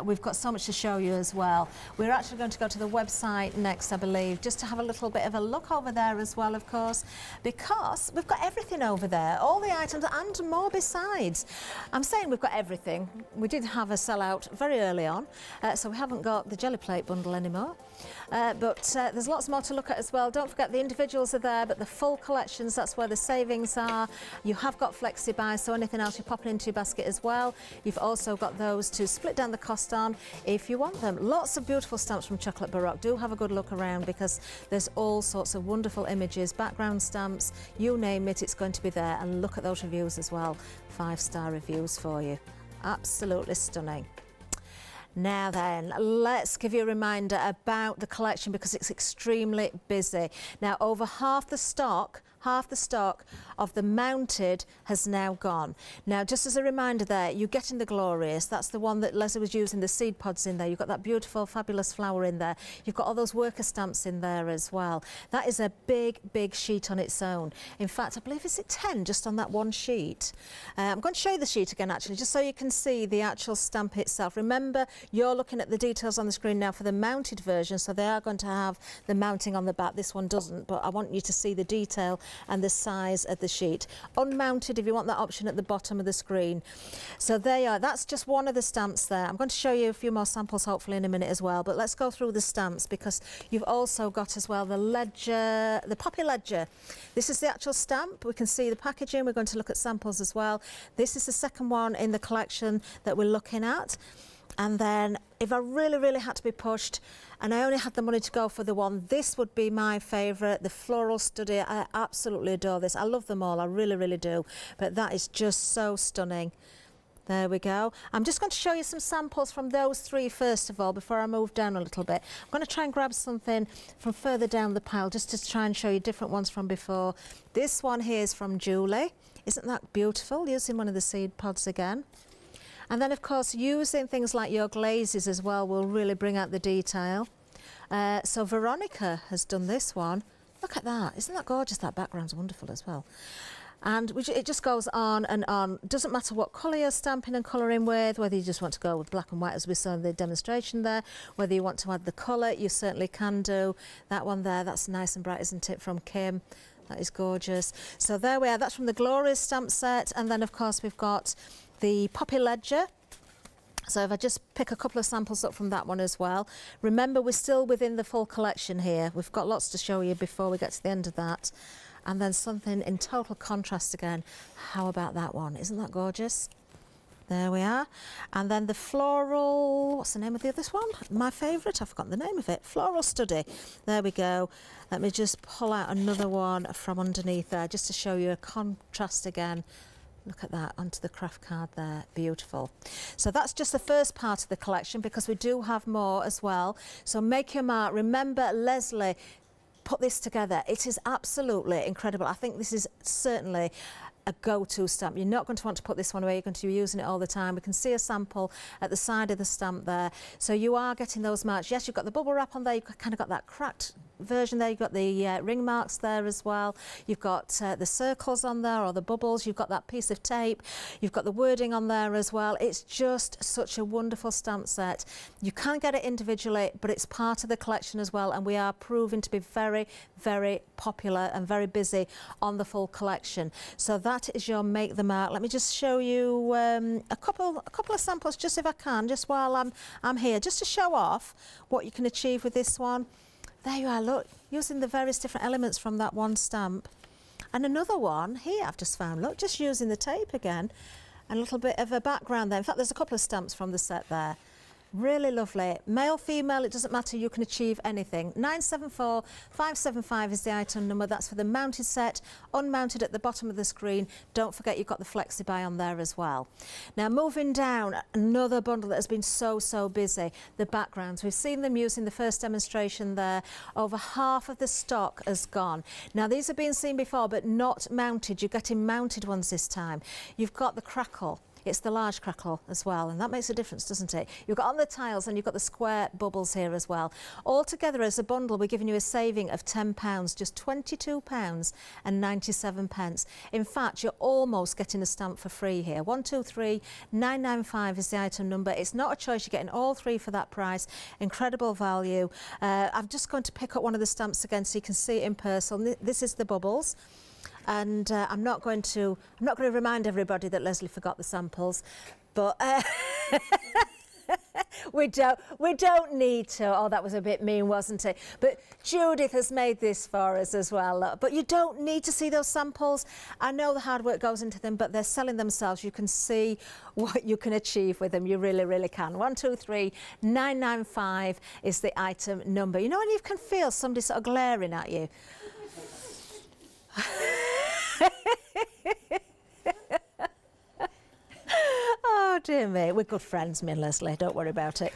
A: We've got so much to show you as well. We're actually going to go to the website next, I believe, just to have a little bit of a look over there as well, of course, because we've got everything over there, all the items and more besides. I'm saying we've got everything. We did have a sellout very early on, so we haven't got the jelly plate bundle anymore. But there's lots more to look at as well. Don't forget the individuals are there, but the full collections, that's where the savings are. You have got flexi buys, so anything else you're popping into your basket as well. You've also got those to split down the cost on if you want them. Lots of beautiful stamps from Chocolate Baroque. Do have a good look around because there's all sorts of wonderful images, background stamps, you name it, it's going to be there. And look at those reviews as well. 5-star reviews for you. Absolutely stunning. Now then, let's give you a reminder about the collection because it's extremely busy. Now, over half the stock of the mounted has now gone. Now, just as a reminder there, you're getting the Glorious. That's the one that Lesley was using the seed pods in there. You've got that beautiful, fabulous flower in there. You've got all those worker stamps in there as well. That is a big, big sheet on its own. In fact, I believe is it 10 just on that one sheet. I'm going to show you the sheet again, actually, just so you can see the actual stamp itself. Remember, you're looking at the details on the screen now for the mounted version, so they are going to have the mounting on the back. This one doesn't, but I want you to see the detail and the size of the sheet. Unmounted, if you want that option at the bottom of the screen. So there you are. That's just one of the stamps there. I'm going to show you a few more samples hopefully in a minute as well, but let's go through the stamps because you've also got as well the ledger, the Poppy Ledger. This is the actual stamp. We can see the packaging. We're going to look at samples as well. This is the second one in the collection that we're looking at. And then if I really, really had to be pushed and I only had the money to go for the one, this would be my favourite, the Floral Study. I absolutely adore this. I love them all, I really, really do. But that is just so stunning. There we go. I'm just going to show you some samples from those three first of all before I move down a little bit. I'm going to try and grab something from further down the pile just to try and show you different ones from before. This one here is from Julie. Isn't that beautiful? Using one of the seed pods again. And then, of course, using things like your glazes as well will really bring out the detail. So Veronica has done this one. Look at that. Isn't that gorgeous? That background's wonderful as well. And it just goes on and on. Doesn't matter what colour you're stamping and colouring with, whether you just want to go with black and white as we saw in the demonstration there, whether you want to add the colour, you certainly can do. That one there, that's nice and bright, isn't it, from Kim? That is gorgeous. So there we are. That's from the Glorious stamp set. And then, of course, we've got the Poppy Ledger. So if I just pick a couple of samples up from that one as well. Remember, we're still within the full collection here. We've got lots to show you before we get to the end of that. And then something in total contrast again. How about that one? Isn't that gorgeous? There we are. And then the Floral, what's the name of the other one? My favourite, I've forgotten the name of it. Floral Study. There we go. Let me just pull out another one from underneath there just to show you a contrast again. Look at that, onto the craft card there, beautiful. So that's just the first part of the collection because we do have more as well. So make your mark. Remember, Lesley put this together. It is absolutely incredible. I think this is certainly a go-to stamp. You're not going to want to put this one away. You're going to be using it all the time. We can see a sample at the side of the stamp there. So you are getting those marks. Yes, you've got the bubble wrap on there. You've kind of got that cracked version there. You've got the ring marks there as well. You've got the circles on there or the bubbles. You've got that piece of tape. You've got the wording on there as well. It's just such a wonderful stamp set. You can get it individually, but it's part of the collection as well. And we are proving to be very, very popular and very busy on the full collection. So that is your make the mark. Let me just show you a couple of samples just if I can, just while I'm here, just to show off what you can achieve with this one. There you are, look, using the various different elements from that one stamp. And another one here I've just found, look, just using the tape again, and a little bit of a background there. In fact, there's a couple of stamps from the set there. Really lovely. Male, female, it doesn't matter, you can achieve anything. 974575 is the item number. That's for the mounted set, unmounted at the bottom of the screen. Don't forget you've got the flexi buy on there as well. Now moving down, another bundle that has been so busy, the backgrounds. We've seen them using the first demonstration there. Over half of the stock has gone. Now these have been seen before but not mounted. You're getting mounted ones this time. You've got the crackle. it's the large crackle as well, and that makes a difference, doesn't it? You've got on the tiles and you've got the square bubbles here as well. All together as a bundle, we're giving you a saving of £10, just £22.97. In fact, you're almost getting a stamp for free here. 123995 is the item number. It's not a choice, you're getting all three for that price. Incredible value. I'm just going to pick up one of the stamps again so you can see it in person. This is the bubbles. And I'm not going to remind everybody that Lesley forgot the samples, but we don't need to. Oh, that was a bit mean, wasn't it? But Judith has made this for us as well. Look. But you don't need to see those samples. I know the hard work goes into them, but they're selling themselves. You can see what you can achieve with them. You really, really can. 123995 is the item number. You know when you can feel somebody sort of glaring at you? Oh dear me, we're good friends, me and Lesley, don't worry about it.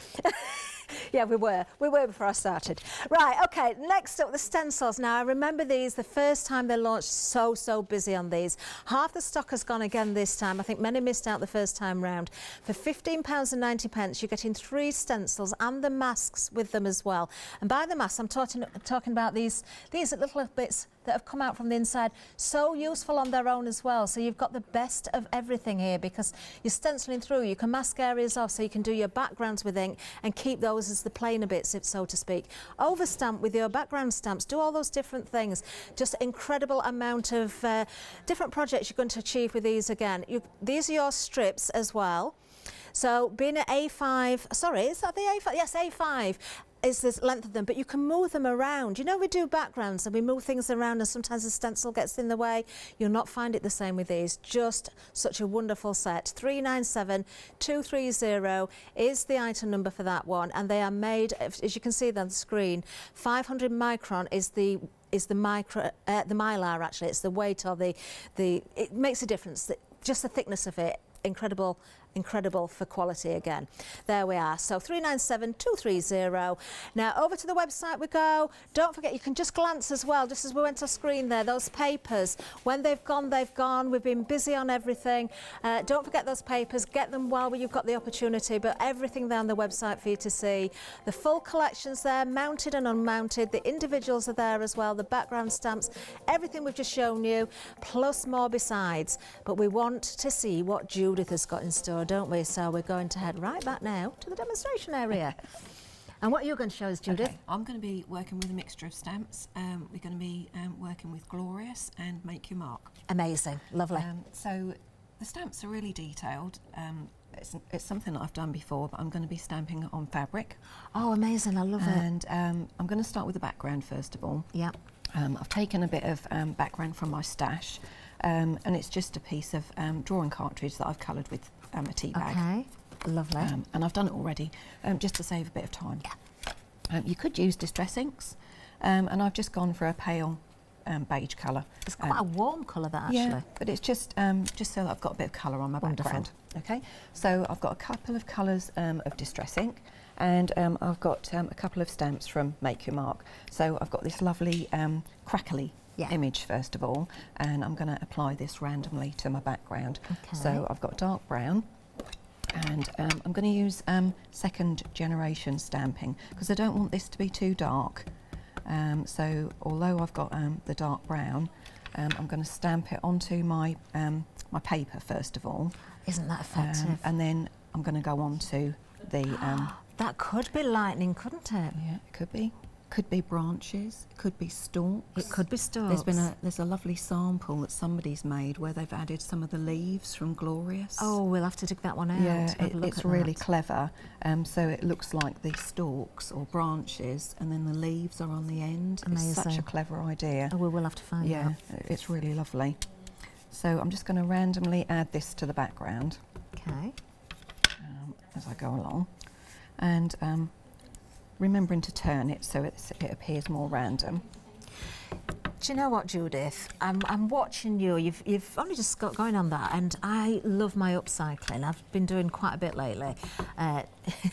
A: Yeah, we were before I started. Right, okay, next up, the stencils. Now, I remember these the first time they launched, so busy on these. Half the stock has gone again this time. I think many missed out the first time round. For £15.90, you're getting 3 stencils and the masks with them as well. And by the masks, I'm talking about these little bits that have come out from the inside. So useful on their own as well. So you've got the best of everything here because you're stenciling through. You can mask areas off so you can do your backgrounds with ink and keep those as the plainer bits, so to speak. Overstamp with your background stamps. Do all those different things. Just incredible amount of different projects you're going to achieve with these again. These are your strips as well. So being at A5, sorry, is that the A5? Yes, A5. Is the length of them, but you can move them around. You know, we do backgrounds and we move things around and sometimes the stencil gets in the way. You'll not find it the same with these. Just such a wonderful set. 397230 is the item number for that one, and they are made, as you can see on the screen, 500 micron is the mylar actually. It's the weight or it makes a difference. Just the thickness of it, incredible for quality again. There we are. So 397230. Now over to the website we go. Don't forget, you can just glance as well, just as we went off screen there, those papers. When they've gone, they've gone. We've been busy on everything. Don't forget those papers. Get them while you've got the opportunity, but everything there on the website for you to see. The full collections there, mounted and unmounted. The individuals are there as well, the background stamps, everything we've just shown you, plus more besides. But we want to see what Judith has got in store, don't we? So we're going to head right back now to the demonstration area. And what are you going to show us, Judith?
C: Okay, I'm going to be working with a mixture of stamps. We're going to be working with Glorious and Make Your Mark.
A: Amazing, lovely.
C: So the stamps are really detailed. It's something that I've done before, but I'm going to be stamping on fabric.
A: Oh, amazing, I love it.
C: And I'm going to start with the background first of all.
A: Yep.
C: I've taken a bit of background from my stash, and it's just a piece of drawing cartridge that I've coloured with a tea bag.
A: Okay, lovely.
C: And I've done it already, just to save a bit of time.
A: Yeah.
C: You could use distress inks, and I've just gone for a pale beige colour.
A: It's quite a warm colour, that actually.
C: Yeah, but it's just so that I've got a bit of colour on my background. Okay, so I've got a couple of colours of distress ink, and I've got a couple of stamps from Make Your Mark. So I've got this lovely crackly image first of all, and I'm going to apply this randomly to my background.
A: Okay.
C: So I've got dark brown, and I'm going to use second generation stamping because I don't want this to be too dark. So although I've got the dark brown, I'm going to stamp it onto my my paper first of all.
A: Isn't that effective?
C: And then I'm going to go on to the...
A: that could be lightning, couldn't it?
C: Yeah, it could be. Could be branches, it could be stalks.
A: It could be stalks.
C: There's a lovely sample that somebody's made where they've added some of the leaves from Glorious.
A: Oh, we'll have to dig that one out.
C: Yeah, it's really clever. So it looks like the stalks or branches, and then the leaves are on the end.
A: Amazing.
C: It's such a clever idea.
A: Oh, we will have to find out.
C: Yeah, it's really lovely. So I'm just going to randomly add this to the background.
A: Okay.
C: As I go along, and remembering to turn it so it appears more random.
A: Do you know what, Judith? I'm watching you. You've only just got going on that, and I love my upcycling. I've been doing quite a bit lately,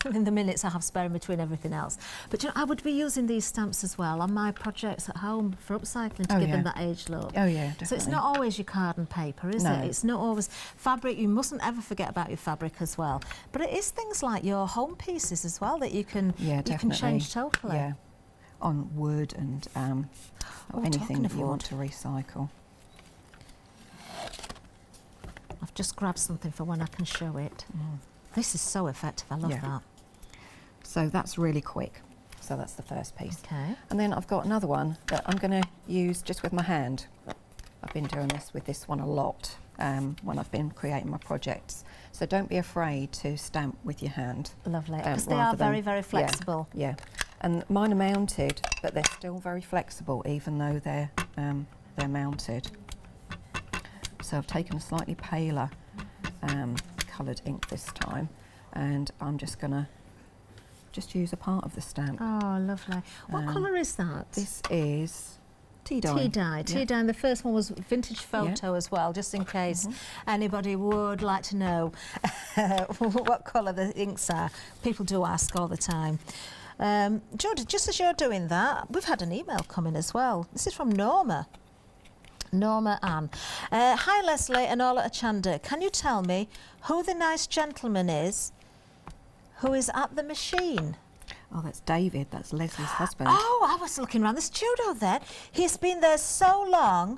A: in the minutes I have spare in between everything else. But you know, I would be using these stamps as well on my projects at home for upcycling to give them that age look.
C: Oh yeah, definitely.
A: So it's not always your card and paper, is it? It's not always fabric. You mustn't ever forget about your fabric as well. But it is things like your home pieces as well that you can change totally.
C: Yeah. On wood and anything that you want to recycle.
A: I've just grabbed something for when I can show it. This is so effective. I love that.
C: So that's really quick. So that's the first piece.
A: Okay.
C: And then I've got another one that I'm going to use just with my hand. I've been doing this with this one a lot when I've been creating my projects. So don't be afraid to stamp with your hand.
A: Lovely, because they are very, very flexible.
C: Yeah. And mine are mounted, but they're still very flexible, even though they're mounted. So I've taken a slightly paler coloured ink this time, and I'm just going to use a part of the stamp.
A: Oh, lovely. What colour is that?
C: This is tea dye.
A: Tea dye. Tea dye. And the first one was vintage photo as well, just in case anybody would like to know what colour the inks are. People do ask all the time. Judith, just as you're doing that, we've had an email coming as well. This is from Norma. Norma Ann. Hi Lesley and all at Hochanda. Can you tell me who the nice gentleman is who is at the machine?
C: Oh, that's David. That's Leslie's husband.
A: Oh, I was looking around the studio then. He's been there so long.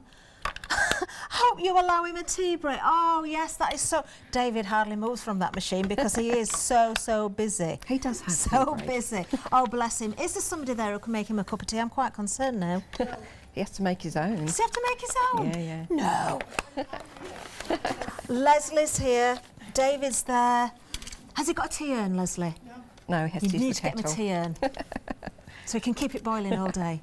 A: Hope you allow him a tea break. Oh, yes, that is so... David hardly moves from that machine because he is so busy.
C: He does have
A: so busy. Oh, bless him. Is there somebody there who can make him a cup of tea? I'm quite concerned now.
C: He has to make his own.
A: Does he have to make his own?
C: Yeah.
A: No. Leslie's here. David's there. Has he got a tea urn, Lesley?
C: No, he has to use the kettle.
A: You need to get him a tea urn so he can keep it boiling all day.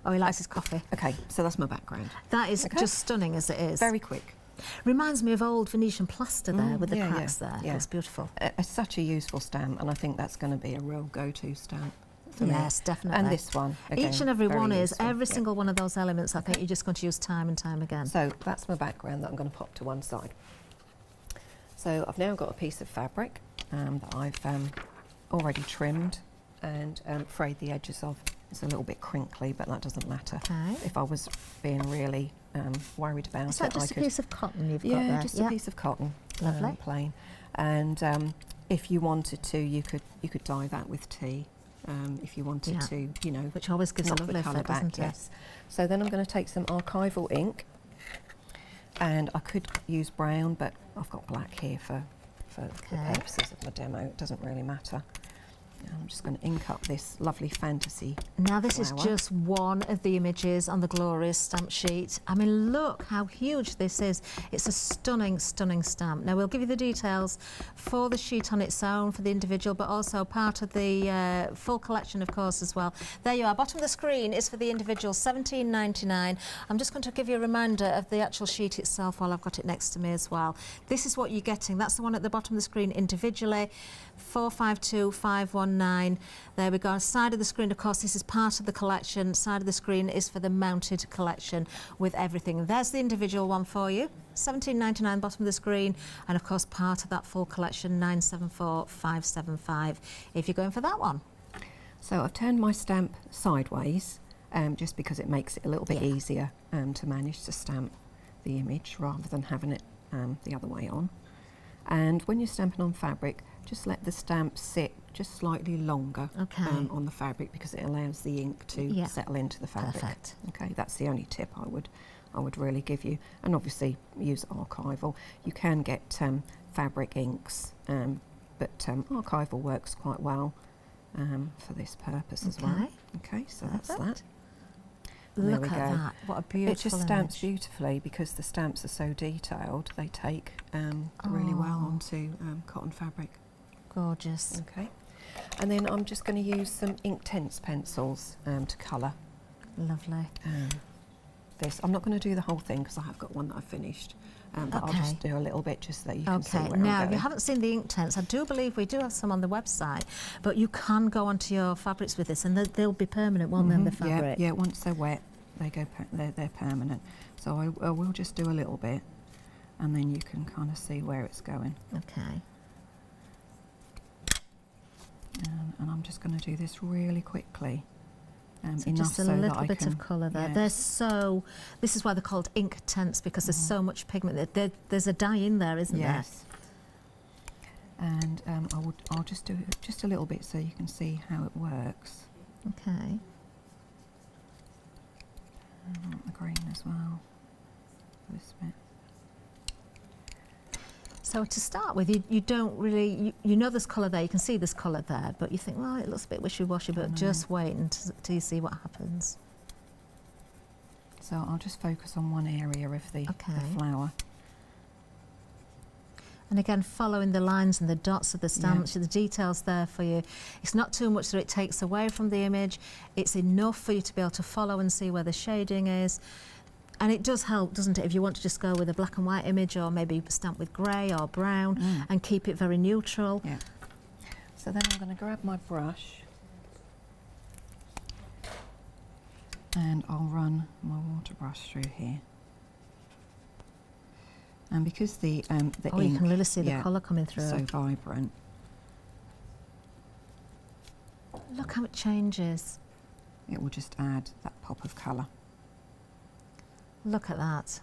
A: Oh, he likes his coffee.
C: Okay, so that's my background.
A: That is just stunning as it is.
C: Very quick.
A: Reminds me of old Venetian plaster there with the cracks there.
C: Yeah.
A: It's beautiful.
C: It's such a useful stamp, and I think that's going to be a real go-to stamp for me.
A: Yes, definitely.
C: And this one, again,
A: each and every one is.
C: useful.
A: Every single one of those elements, I think you're just going to use time and time again.
C: So that's my background that I'm going to pop to one side. So I've now got a piece of fabric that I've already trimmed and frayed the edges of. It's a little bit crinkly, but that doesn't matter.
A: Okay.
C: If I was being really worried about
A: Is that just a piece of cotton you've got there?
C: Yeah, just a piece of cotton.
A: Lovely.
C: Plain. And if you wanted to, you could dye that with tea. If you wanted to, you know,
A: which always gives a lovely
C: colour
A: effect,
C: back.
A: doesn't it?
C: Yes. So then I'm going to take some archival ink, and I could use brown, but I've got black here for the purposes of my demo. It doesn't really matter. I'm just going to ink up this lovely fantasy
A: Now this
C: flower.
A: is just one of the images on the glorious stamp sheet. I mean, look how huge this is. It's a stunning stamp. Now we'll give you the details for the sheet on its own for the individual, but also part of the full collection, of course, as well. There you are. Bottom of the screen is for the individual, $17.99. I'm just going to give you a reminder of the actual sheet itself while I've got it next to me as well. This is what you're getting. That's the one at the bottom of the screen individually, 452519. There we go. Side of the screen, of course, this is part of the collection. Side of the screen is for the mounted collection with everything. There's the individual one for you, $17.99 bottom of the screen, and of course part of that full collection, $974,575 if you're going for that one.
C: So I've turned my stamp sideways just because it makes it a little bit easier to manage to stamp the image rather than having it the other way on. And when you're stamping on fabric, just let the stamp sit just slightly longer on the fabric because it allows the ink to settle into the fabric.
A: Perfect.
C: Okay, that's the only tip I would really give you. And obviously use archival. You can get fabric inks, but archival works quite well for this purpose as well. Okay, so that's that.
A: Look at that, what a beautiful
C: It just stamps beautifully because the stamps are so detailed. They take really well onto cotton fabric.
A: Gorgeous.
C: Okay, and then I'm just going to use some Inktense pencils to colour.
A: Lovely.
C: this. I'm not going to do the whole thing because I have got one that I've finished. But I'll just do a little bit just so that you can see where I'm
A: now
C: going.
A: if you haven't seen the Inktense, I do believe we do have some on the website, but you can go onto your fabrics with this and they'll be permanent, won't they, on the fabric?
C: Yeah, once they're wet, they're permanent. So I will just do a little bit and then you can kind of see where it's going.
A: Okay.
C: And I'm just going to do this really quickly.
A: So just a little bit of colour there. They're so, this is why they're called Inktense, because there's so much pigment. There's a dye in there, isn't there?
C: Yes. And I'll just do it just a little bit so you can see how it works.
A: Okay.
C: I want the green as well. This bit.
A: So to start with, you don't really, you know there's colour there, you can see there's colour there, but you think, well, it looks a bit wishy-washy, but just wait until you see what happens.
C: So I'll just focus on one area of the flower.
A: And again, following the lines and the dots of the stamps, the details there for you. It's not too much that it takes away from the image. It's enough for you to be able to follow and see where the shading is. And it does help, doesn't it, if you want to just go with a black and white image or maybe stamp with grey or brown and keep it very neutral.
C: Yeah. So then I'm going to grab my brush and I'll run my water brush through here. And because the ink,
A: you can really see the colour coming through.
C: So vibrant.
A: Look how it changes.
C: It will just add that pop of colour.
A: Look at that,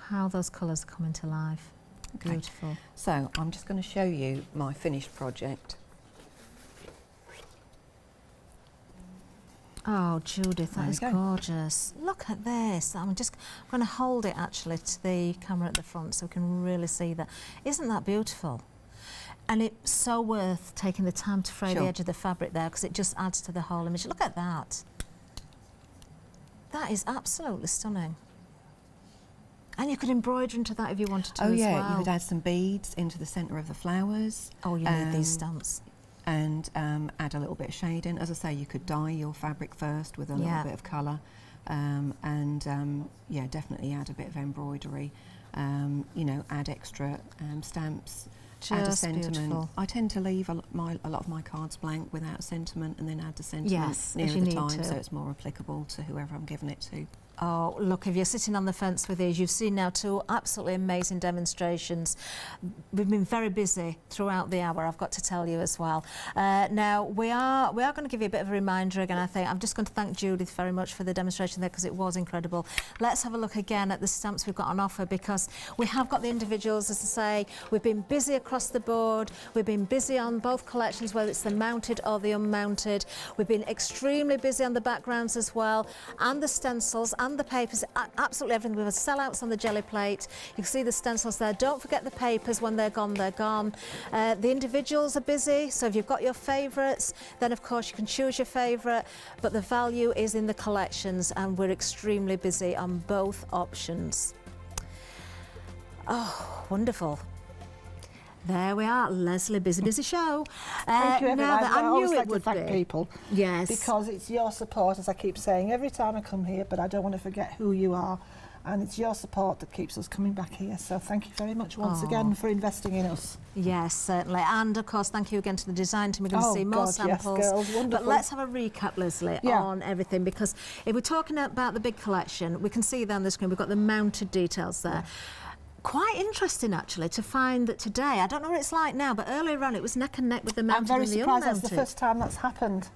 A: how those colours are coming to life. Okay. Beautiful.
C: So I'm just going to show you my finished project.
A: Oh, Judith, that is gorgeous. Look at this. I'm going to hold it actually to the camera at the front so we can really see that. Isn't that beautiful? And it's so worth taking the time to fray the edge of the fabric there because it just adds to the whole image. Look at that. That is absolutely stunning. And you could embroider into that if you wanted to as well.
C: Oh yeah, you could add some beads into the centre of the flowers.
A: Oh, you need these stamps.
C: And add a little bit of shading. As I say, you could dye your fabric first with a little bit of colour. Yeah, definitely add a bit of embroidery. You know, add extra stamps. Add a sentiment.
A: Beautiful.
C: I tend to leave a lot of my cards blank without sentiment and then add the sentiment near the time so it's more applicable to whoever I'm giving it to.
A: Oh, look, if you're sitting on the fence with these, you've seen now two absolutely amazing demonstrations. We've been very busy throughout the hour, I've got to tell you as well. Now, we are going to give you a bit of a reminder again, I think. I'm just going to thank Judith very much for the demonstration there because it was incredible. Let's have a look again at the stamps we've got on offer because we have got the individuals, as I say. We've been busy across the board. We've been busy on both collections, whether it's the mounted or the unmounted. We've been extremely busy on the backgrounds as well, and the stencils, and the papers, absolutely everything. We've had sellouts on the jelly plate. You can see the stencils there. Don't forget the papers. When they're gone, they're gone. The individuals are busy, so if you've got your favourites, then of course you can choose your favourite, but the value is in the collections and we're extremely busy on both options. Oh, wonderful. There we are, Lesley, busy show.
B: Thank you,
A: now that I
B: always
A: knew
B: like
A: it would
B: to thank people.
A: Yes.
B: Because it's your support, as I keep saying, every time I come here, but I don't want to forget who you are. And it's your support that keeps us coming back here. So thank you very much once again for investing in us.
A: Yes, certainly. And of course, thank you again to the design team. We're going to see more samples.
B: Yes, girls, wonderful.
A: But let's have a recap, Lesley, on everything, because if we're talking about the big collection, we can see there on the screen, we've got the mounted details there. Quite interesting, actually, to find that today, I don't know what it's like now, but earlier on it was neck and neck with the mounted and the unmounted.
B: I'm very surprised that's the first time that's happened.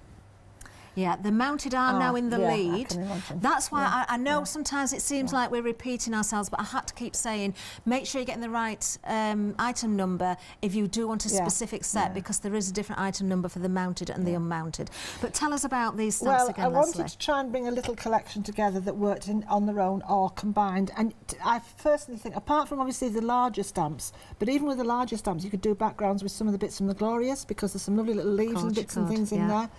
A: Yeah, the mounted are now in the lead.
B: I can imagine.
A: That's why I know sometimes it seems like we're repeating ourselves, but I had to keep saying, make sure you're getting the right item number if you do want a specific set, because there is a different item number for the mounted and the unmounted. But tell us about these stamps again,
B: Well, I
A: Lesley.
B: wanted to try and bring a little collection together that worked on their own or combined. And I personally think, apart from obviously the larger stamps, but even with the larger stamps, you could do backgrounds with some of the bits from the Glorious, because there's some lovely little leaves and bits and things in there.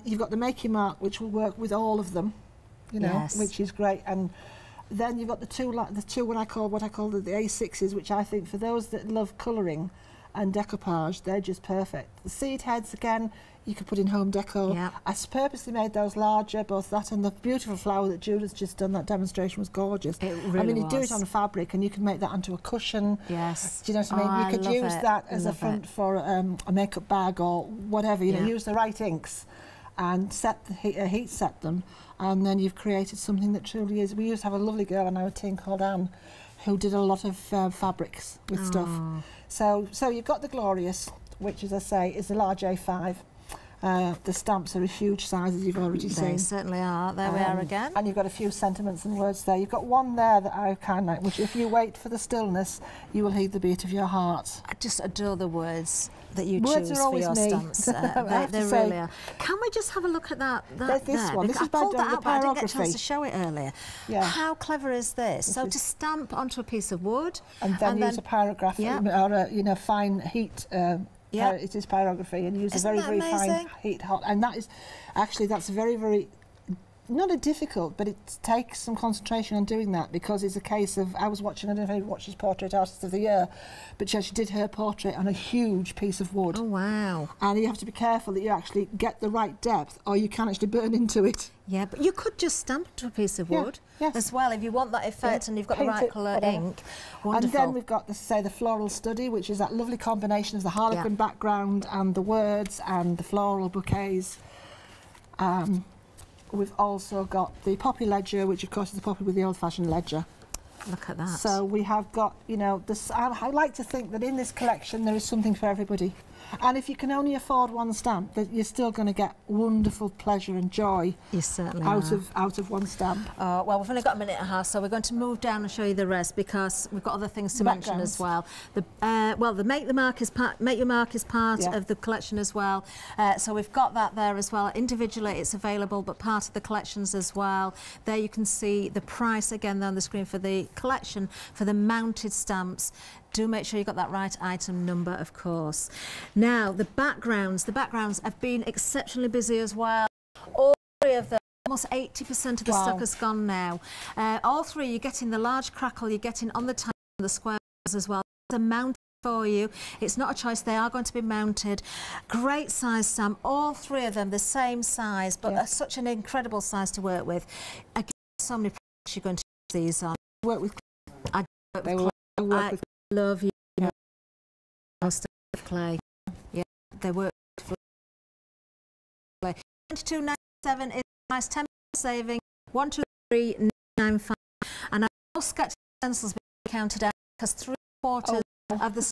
B: You've got the Make Your Mark, which will work with all of them, you know, which is great. And then you've got the two what I call the A6s, which I think for those that love colouring, and decoupage, they're just perfect. The seed heads, again, you could put in home decor.
A: Yeah.
B: I purposely made those larger, both that and the beautiful flower that Judith's just done. That demonstration was gorgeous.
A: It really
B: I mean, you do
A: was.
B: it on fabric and you can make that into a cushion.
A: Yes.
B: Do you know what I mean? You could
A: love
B: use
A: it.
B: that as a
A: Love
B: front
A: it.
B: for a makeup bag or whatever, you know,
A: Yeah.
B: use the right inks and set the heat set them, and then you've created something that truly is. We used to have a lovely girl on our team called Anne who did a lot of fabrics with stuff. So you've got the Glorious, which, as I say, is a large A5. The stamps are a huge size, as you've already seen.
A: They certainly are. There we are again.
B: And you've got a few sentiments and words there. You've got one there that I kind of like, which if you wait for the stillness, you will heed the beat of your heart.
A: I just adore the words that you
B: Words
A: choose
B: are
A: for
B: always
A: your
B: me.
A: stamps.
B: I have
A: They
B: to say.
A: really are. Can we just have a look at that
B: There's this
A: there?
B: one. This
A: Because
B: is by
A: I pulled that
B: the
A: out, but I didn't get a chance
B: pyrography.
A: to show it earlier.
B: Yeah.
A: How clever is this? So to stamp onto a piece of wood,
B: And then use a paragraph
A: Yeah.
B: or a, you know, fine heat.
A: Yeah.
B: It is pyrography, and use
A: Isn't
B: a very,
A: that
B: very fine
A: amazing?
B: heat hot. And that is actually, that's very, very, not a difficult, but it takes some concentration on doing that, because it's a case of, I was watching, I don't know if you watched Portrait Artist of the Year, but she actually did her portrait on a huge piece of wood.
A: oh wow.
B: And you have to be careful that you actually get the right depth, or you can actually burn into it.
A: Yeah, but you could just stamp to a piece of
B: Yeah,
A: wood
B: yes.
A: as well if you want that effect
B: Yeah,
A: and you've got the
B: paint
A: right
B: it,
A: colour
B: whatever.
A: ink. Wonderful.
B: And then we've got, the Floral Study, which is that lovely combination of the harlequin background and the words and the floral bouquets. We've also got the poppy ledger, which of course is the poppy with the old-fashioned ledger.
A: Look at that.
B: So we have got, you know, this, I like to think that in this collection there is something for everybody. And if you can only afford one stamp, that you're still going to get wonderful pleasure and joy
A: you certainly
B: out
A: are.
B: of one stamp.
A: Well, we've only got a minute and a half, so we're going to move down and show you the rest, because we've got other things to
B: The
A: mention as well. The Make Your Mark is part
B: Yeah.
A: of the collection as well. So we've got that there as well. Individually, it's available, but part of the collections as well. There you can see the price again there on the screen for the collection for the mounted stamps. Do make sure you've got that right item number, of course. Now, the backgrounds have been exceptionally busy as well. All three of them, almost 80% of the stock has gone now. All three, you're getting the large crackle, you're getting on the time, the squares as well. They're mounted for you. It's not a choice, they are going to be mounted. Great size stamp, all three of them the same size, but such an incredible size to work with. Again, so many products you're going to use these on.
B: Work with
A: I work
B: they
A: with
B: will work with
A: love you. Most of clay. Yeah, they work with clay. 22.97 is a nice 10% saving. 123.95. And I will sketch stencils being counted out because 3/4 of the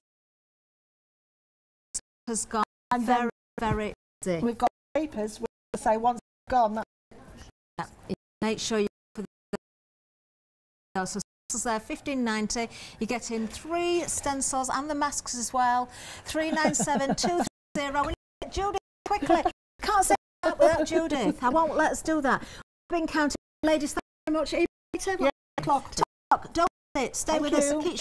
A: has gone very, very easy.
B: We've got papers, we say once gone.
A: Make sure you put the so stencils there, 15.90. You get in 3 stencils and the masks as well. 397 230. We need to get Judith quickly. Can't say that without Judith. I won't let us do that. We've been counting. Ladies, thank you very much.
B: Yeah, clock.
A: Talk. Don't sit. Stay with us. Keep